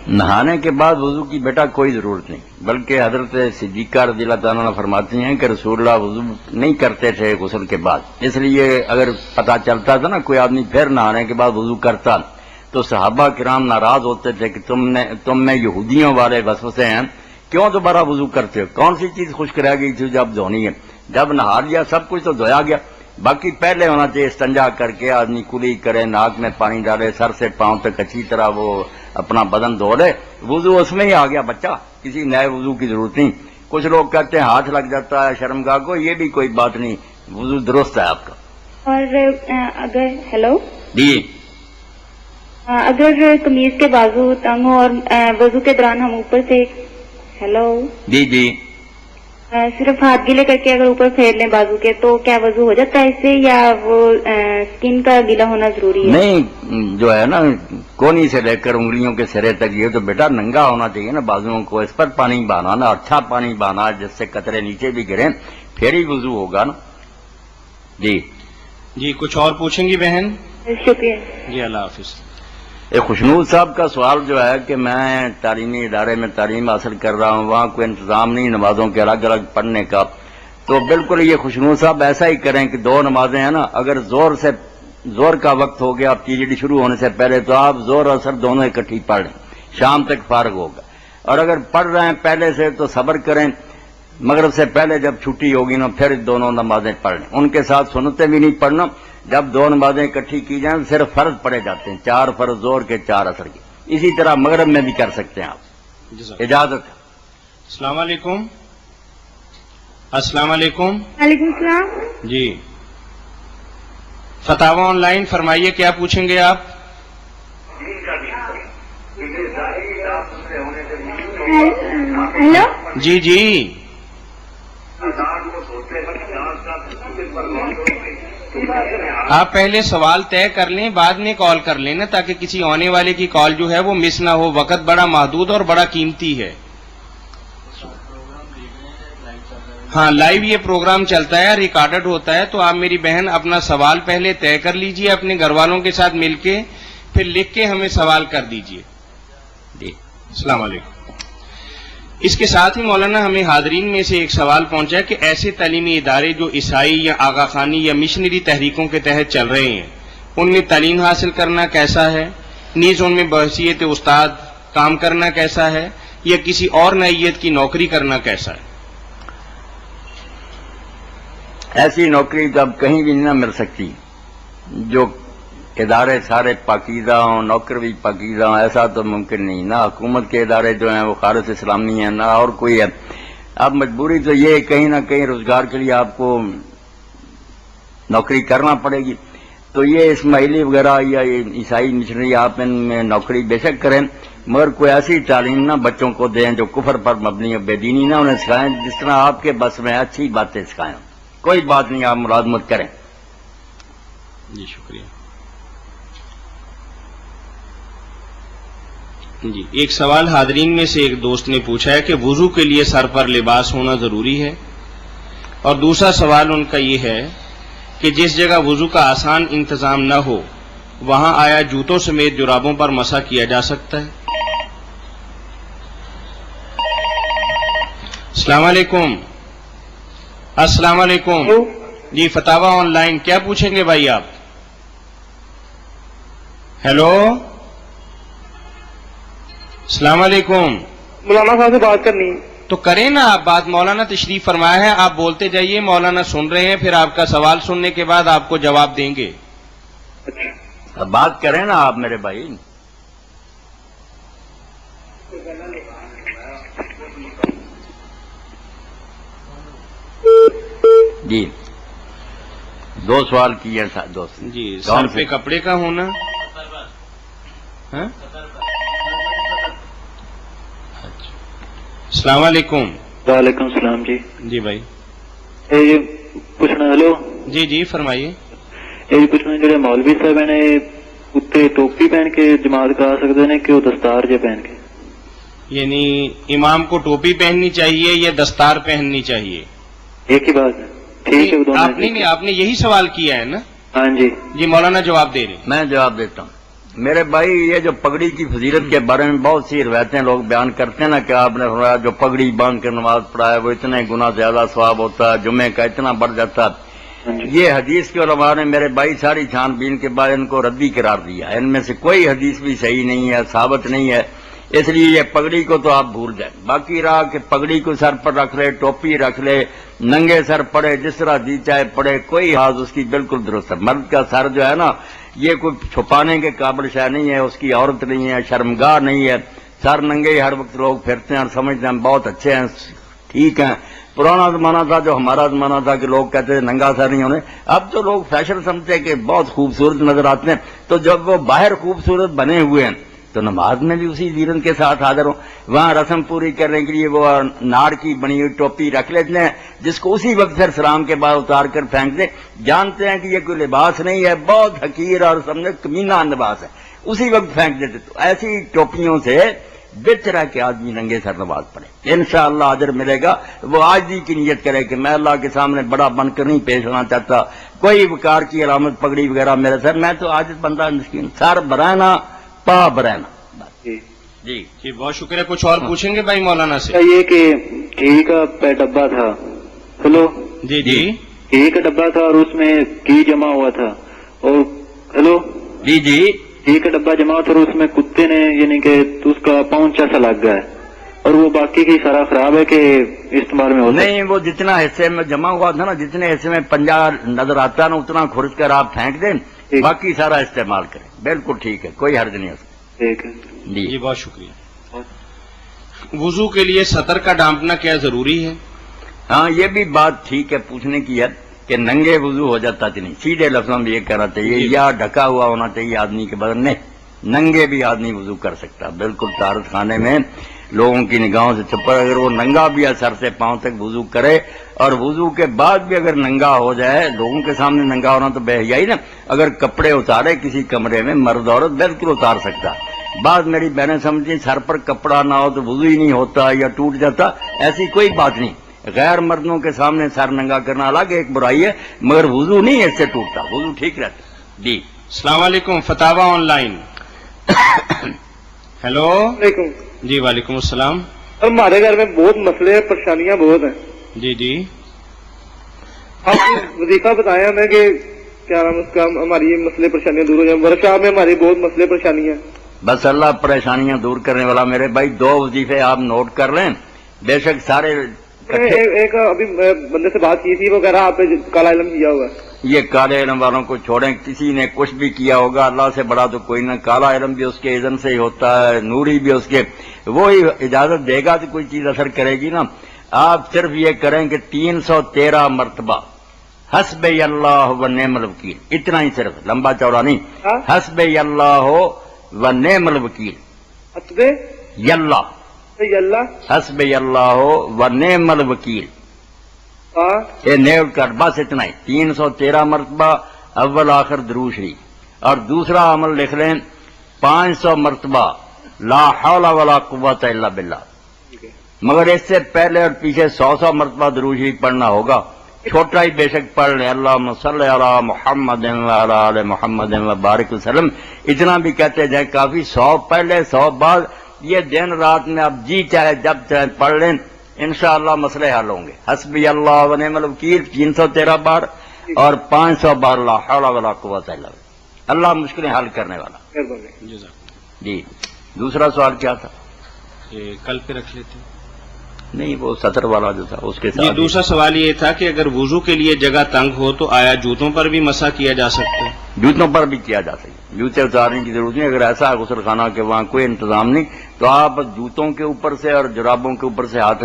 نہانے کے بعد وضو کی بیٹا کوئی ضرورت نہیں، بلکہ حضرت صدیقہ رضی اللہ تعالیٰ عنہ فرماتی ہیں کہ رسول اللہ وضو نہیں کرتے تھے غسل کے بعد، اس لیے اگر پتہ چلتا تھا نا کوئی آدمی پھر نہانے کے بعد وضو کرتا تو صحابہ کرام ناراض ہوتے تھے کہ تم میں یہودیوں والے وسوسے ہیں، کیوں دوبارہ وضو کرتے ہو؟ کون سی چیز خشک رہ گئی تھی جب دھونی ہے؟ جب نہا لیا سب کچھ تو دھویا گیا، باقی پہلے ہونا چاہیے استنجا کر کے آدمی کلی کرے، ناک میں پانی ڈالے، سر سے پاؤں تک اچھی طرح وہ اپنا بدن دھو لے، وضو اس میں ہی آ گیا بچہ، کسی نئے وضو کی ضرورت نہیں۔ کچھ لوگ کہتے ہیں ہاتھ لگ جاتا ہے شرمگاہ کو، یہ بھی کوئی بات نہیں، وضو درست ہے آپ کا۔ اور اگر ہیلو جی اگر قمیض کے بازو تنگ ہو اور وضو کے دوران ہم اوپر سے ہیلو جی جی صرف ہاتھ گیلے کر کے اگر اوپر پھیر لیں بازو کے تو کیا وضو ہو جاتا ہے اس سے، یا وہ اسکن کا گیلا ہونا ضروری ہے؟ نہیں، جو ہے نا کونی سے لے کر انگلیوں کے سرے تک یہ تو بیٹا ننگا ہونا چاہیے نا بازوؤں کو، اس پر پانی بہانا نا، اچھا پانی بہانا جس سے قطرے نیچے بھی گریں، پھر ہی وضو ہوگا نا۔ جی جی کچھ اور پوچھیں گی بہن؟ شکریہ جی اللہ حافظ۔ خوشنود صاحب کا سوال جو ہے کہ میں تعلیمی ادارے میں تعلیم حاصل کر رہا ہوں، وہاں کوئی انتظام نہیں نمازوں کے الگ الگ پڑھنے کا، تو بالکل یہ خوشنود صاحب ایسا ہی کریں کہ 2 نمازیں ہیں نا، اگر زور کا وقت ہو گیا PhD شروع ہونے سے پہلے تو آپ زور اور اثر دونوں اکٹھی پڑھ لیں، شام تک فارغ ہوگا، اور اگر پڑھ رہے ہیں پہلے سے تو صبر کریں، مغرب سے پہلے جب چھٹی ہوگی نا پھر دونوں نمازیں پڑھ لیں، ان کے ساتھ سنتیں بھی نہیں پڑھنا۔ جب 2 نمازیں اکٹھی کی جائیں صرف فرض پڑھے جاتے ہیں، 4 فرض زور کے 4 اثر کے، اسی طرح مغرب میں بھی کر سکتے ہیں آپ، اجازت ہے۔ السلام علیکم۔ السلام علیکم۔ وعلیکم السلام۔ جی فتاوی آن لائن فرمائیے کیا پوچھیں گے آپ؟ ہیلو جی جی آپ پہلے سوال طے کر لیں، بعد میں کال کر لیں نا، تاکہ کسی آنے والے کی کال جو ہے وہ مس نہ ہو، وقت بڑا محدود اور بڑا قیمتی ہے۔ ہاں لائیو یہ پروگرام چلتا ہے، ریکارڈڈ ہوتا ہے، تو آپ میری بہن اپنا سوال پہلے طے کر لیجئے اپنے گھر والوں کے ساتھ مل کے، پھر لکھ کے ہمیں سوال کر دیجئے۔ جی السلام علیکم۔ اس کے ساتھ ہی مولانا ہمیں حاضرین میں سے ایک سوال پہنچا ہے کہ ایسے تعلیمی ادارے جو عیسائی یا آغا خانی یا مشنری تحریکوں کے تحت چل رہے ہیں، ان میں تعلیم حاصل کرنا کیسا ہے؟ نیز ان میں بحیثیت استاد کام کرنا کیسا ہے، یا کسی اور نوعیت کی نوکری کرنا کیسا ہے؟ ایسی نوکری تو اب کہیں بھی نہ مل سکتی، جو ادارے سارے پاکیزہ ہوں، نوکر بھی پاکیزہ ہوں، ایسا تو ممکن نہیں، نہ حکومت کے ادارے جو ہیں وہ خالص اسلامی ہیں، نہ اور کوئی ہے۔ اب مجبوری تو یہ کہیں نہ کہیں روزگار کے لیے آپ کو نوکری کرنا پڑے گی، تو یہ اسماعیلی وغیرہ یا عیسائی مشنری آپ ان میں نوکری بے شک کریں، مگر کوئی ایسی تعلیم نہ بچوں کو دیں جو کفر پر مبنی ہے، بے دینی نہ انہیں سکھائیں، جس طرح آپ کے بس میں اچھی باتیں سکھائیں۔ کوئی بات نہیں، آپ ملازمت کریں۔ جی شکریہ۔ جی ایک سوال حاضرین میں سے ایک دوست نے پوچھا ہے کہ وضو کے لیے سر پر لباس ہونا ضروری ہے، اور دوسرا سوال ان کا یہ ہے کہ جس جگہ وضو کا آسان انتظام نہ ہو وہاں آیا جوتوں سمیت جرابوں پر مسح کیا جا سکتا ہے؟ السلام علیکم۔ السلام علیکم۔ جی فتاوی آن لائن کیا پوچھیں گے بھائی آپ؟ ہیلو السلام علیکم۔ مولانا صاحب سے بات کرنی ہے۔ تو کریں نا آپ بات، مولانا تشریف فرمایا ہے، آپ بولتے جائیے، مولانا سن رہے ہیں، پھر آپ کا سوال سننے کے بعد آپ کو جواب دیں گے۔ اب بات کریں نا آپ میرے بھائی۔ جی 2 سوال کیے دوست جی سر پہ کپڑے کا ہونا، ہاں؟ السلام علیکم۔ وعلیکم السلام جی۔ جی بھائی یہ پوچھنا، ہلو جی جی فرمائیے۔ یہ پوچھنا جڑے مولوی صاحب نے اتنے ٹوپی پہن کے جماعت کرا سکتے ہیں کہ وہ دستار جے پہن کے؟ یعنی امام کو ٹوپی پہننی چاہیے یا دستار پہننی چاہیے؟ ایک ہی بات ہے، ٹھیک ہے۔ آپ نے یہی سوال کیا ہے نا؟ ہاں جی جی مولانا جواب دے رہے ہیں۔ میں جواب دیتا ہوں۔ میرے بھائی یہ جو پگڑی کی فضیلت کے بارے میں بہت سی روایتیں لوگ بیان کرتے ہیں نا کہ آپ نے فرمایا جو پگڑی باندھ کر نماز پڑھا ہے وہ اتنے گنا زیادہ ثواب ہوتا ہے، جمعے کا اتنا بڑھ جاتا ہے۔ یہ حدیث کے علماء نے میرے بھائی ساری چھان بین کے بعد ان کو ردی قرار دیا ہے، ان میں سے کوئی حدیث بھی صحیح نہیں ہے، ثابت نہیں ہے، اس لیے یہ پگڑی کو تو آپ بھول جائیں۔ باقی رہا کہ پگڑی کو سر پر رکھ لے، ٹوپی رکھ لے، ننگے سر پڑے، جس طرح جی چاہے پڑے، کوئی حاض اس کی بالکل درست ہے۔ مرد کا سر جو ہے نا یہ کوئی چھپانے کے قابل شے نہیں ہے، اس کی عورت نہیں ہے، شرمگاہ نہیں ہے، سر ننگے ہی ہر وقت لوگ پھرتے ہیں اور سمجھتے ہیں بہت اچھے ہیں، ٹھیک ہیں۔ پرانا زمانہ تھا جو ہمارا زمانہ تھا کہ لوگ کہتے تھے ننگا سر نہیں ہونے، اب تو لوگ فیشن سمجھتے ہیں کہ بہت خوبصورت نظر آتے ہیں، تو جب وہ باہر خوبصورت بنے ہوئے ہیں تو نماز میں بھی اسی زینت کے ساتھ حاضر ہوں۔ وہاں رسم پوری کرنے کے لیے وہ ناڑ کی بنی ہوئی ٹوپی رکھ لیتے ہیں جس کو اسی وقت پھر سلام کے بعد اتار کر پھینک دیں، جانتے ہیں کہ یہ کوئی لباس نہیں ہے، بہت حقیر اور سمجھے کمینہ لباس ہے، اسی وقت پھینک دیتے۔ تو ایسی ٹوپیوں سے بہتر ہے کہ آدمی ننگے سر نماز پڑھے، انشاءاللہ اجر ملے گا۔ وہ عاجزی کی نیت کرے کہ میں اللہ کے سامنے بڑا بن کر نہیں پیش ہونا چاہتا، کوئی وقار کی علامت پگڑی وغیرہ میرے سر، میں تو عاجز بندہ مسکین، سر برہنا پا برہنا۔ جی جی بہت شکریہ۔ کچھ اور پوچھیں گے بھائی مولانا سے؟ یہ کہ گھی کا ڈبہ تھا، ہلو جی جی گھی کا ڈبہ تھا اور اس میں گھی جمع ہوا تھا، اور ہلو جی جی گھی کا ڈبہ جمع ہوا تھا اور اس میں کتے نے یعنی کہ اس کا پاؤنچا سا لگ گیا ہے اور وہ باقی کی سارا خراب ہے کہ استعمال میں ہوتا ہے؟ نہیں، وہ جتنا حصے میں جمع ہوا تھا نا، جتنے حصے میں پنجا نظر آتا ہے نا اتنا کھرچ کر آپ پھینک دیں، باقی سارا استعمال کریں، بالکل ٹھیک ہے، کوئی حرج نہیں اس میں۔ ٹھیک ہے جی بہت شکریہ۔ وضو کے لیے سطر کا ڈھانپنا کیا ضروری ہے؟ ہاں یہ بھی بات ٹھیک ہے پوچھنے کی ہے کہ ننگے وضو ہو جاتا کہ نہیں، سیدھے لفظوں میں یہ کہنا چاہیے یا ڈھکا ہوا ہونا چاہیے آدمی کے بدن میں، ننگے بھی آدمی وضو کر سکتا، بالکل طہارت خانے میں لوگوں کی نگاہوں سے چھپا، اگر وہ ننگا بھی ہے سر سے پاؤں تک وضو کرے، اور وضو کے بعد بھی اگر ننگا ہو جائے، لوگوں کے سامنے ننگا ہونا تو بے حیائی نا، اگر کپڑے اتارے کسی کمرے میں مرد عورت بالکل اتار سکتا۔ بعض میری بہنیں سمجھتی سر پر کپڑا نہ ہو تو وضو ہی نہیں ہوتا یا ٹوٹ جاتا، ایسی کوئی بات نہیں، غیر مردوں کے سامنے سر ننگا کرنا الگ ایک برائی ہے، مگر وضو نہیں اس سے ٹوٹتا، وضو ٹھیک رہتا۔ جی السلام علیکم، فتاوا آن لائن۔ ہیلو جی وعلیکم السلام۔ ہمارے گھر میں بہت مسئلے ہیں، پریشانیاں بہت ہیں۔ جی جی آپ وظیفہ بتایا ہمیں کہ کیا نام اس کا ہماری یہ مسئلے پریشانیاں دور ہو جائیں، ورکشاپ میں ہماری بہت مسئلے پریشانیاں ہیں۔ بس اللہ پریشانیاں دور کرنے والا میرے بھائی، 2 وظیفے آپ نوٹ کر لیں، بے شک سارے ایک ابھی بندے سے بات کی تھی، وہ کہہ رہا آپ نے کالا علم کیا ہوا ہے۔ یہ کالے علم والوں کو چھوڑیں، کسی نے کچھ بھی کیا ہوگا اللہ سے بڑا تو کوئی نہ، کالا علم بھی اس کے اذن سے ہی ہوتا ہے، نوری بھی اس کے، وہی اجازت دے گا تو کوئی چیز اثر کرے گی نا۔ آپ صرف یہ کریں کہ 313 مرتبہ حسب اللہ و نعم الوکیل، اتنا ہی صرف، لمبا چوڑا نہیں، حسب اللہ و نعم الوکیل، حسب یلہ اللہ حسب اللہ و نعم الوکیل، یہ نیو کر، بس اتنا ہی، 313 مرتبہ اول آخر درود شریف، اور دوسرا عمل لکھ لیں 500 مرتبہ لا حول ولا قوت الا باللہ، مگر اس سے پہلے اور پیچھے 100 مرتبہ درود شریف پڑھنا ہوگا، چھوٹا ہی بے شک پڑھ لیں، اللہم صلی علی محمد وعلی آل محمد وبارک وسلم، اتنا بھی کہتے جائیں کافی، 100 پہلے 100 بعد، یہ دن رات میں اب جی چاہے جب چاہے پڑھ لیں، انشاءاللہ مسئلے حل ہوں گے۔ حسبی اللہ و نعم الوکیل 313 بار اور 500 بار لا حول ولا قوت الا باللہ، اللہ مشکلیں حل کرنے والا۔ جی دوسرا سوال کیا تھا؟ یہ کل پہ رکھ لیتے ہیں۔ نہیں وہ سطر والا جو تھا اس کے ساتھ۔ یہ دوسرا سوال یہ تھا کہ اگر وضو کے لیے جگہ تنگ ہو تو آیا جوتوں پر بھی مسح کیا جا سکتا ہے؟ جوتوں پر بھی کیا جا سکتا، جوتے اتارنے کی ضرورت نہیں، اگر ایسا ہے غسل خانہ کہ وہاں کوئی انتظام نہیں تو آپ جوتوں کے اوپر سے اور جرابوں کے اوپر سے ہاتھ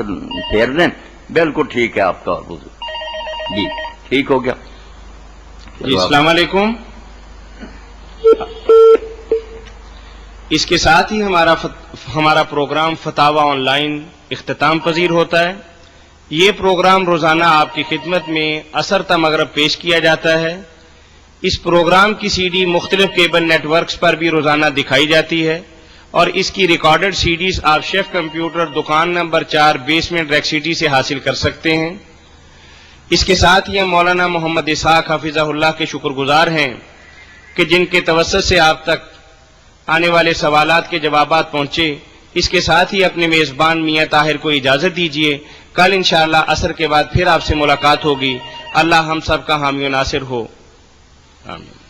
پھیر دیں، بالکل ٹھیک ہے آپ کا وضو۔ جی ٹھیک ہو گیا جی السلام علیکم۔ اس کے ساتھ ہی ہمارا پروگرام فتاوا آن لائن اختتام پذیر ہوتا ہے۔ یہ پروگرام روزانہ آپ کی خدمت میں عصر تا مغرب پیش کیا جاتا ہے۔ اس پروگرام کی سی ڈی مختلف کیبل نیٹ ورکس پر بھی روزانہ دکھائی جاتی ہے اور اس کی ریکارڈڈ سی ڈیز آپ شیف کمپیوٹر دکان نمبر 4 بیسمنٹ ریک سٹی سے حاصل کر سکتے ہیں۔ اس کے ساتھ ہی ہم مولانا محمد اسحاق حفظہ اللہ کے شکر گزار ہیں کہ جن کے توسط سے آپ تک آنے والے سوالات کے جوابات پہنچے، اس کے ساتھ ہی اپنے میزبان میاں طاہر کو اجازت دیجیے. کل انشاءاللہ عصر کے بعد پھر آپ سے ملاقات ہوگی. اللہ ہم سب کا حامی و ناصر ہو. آمین.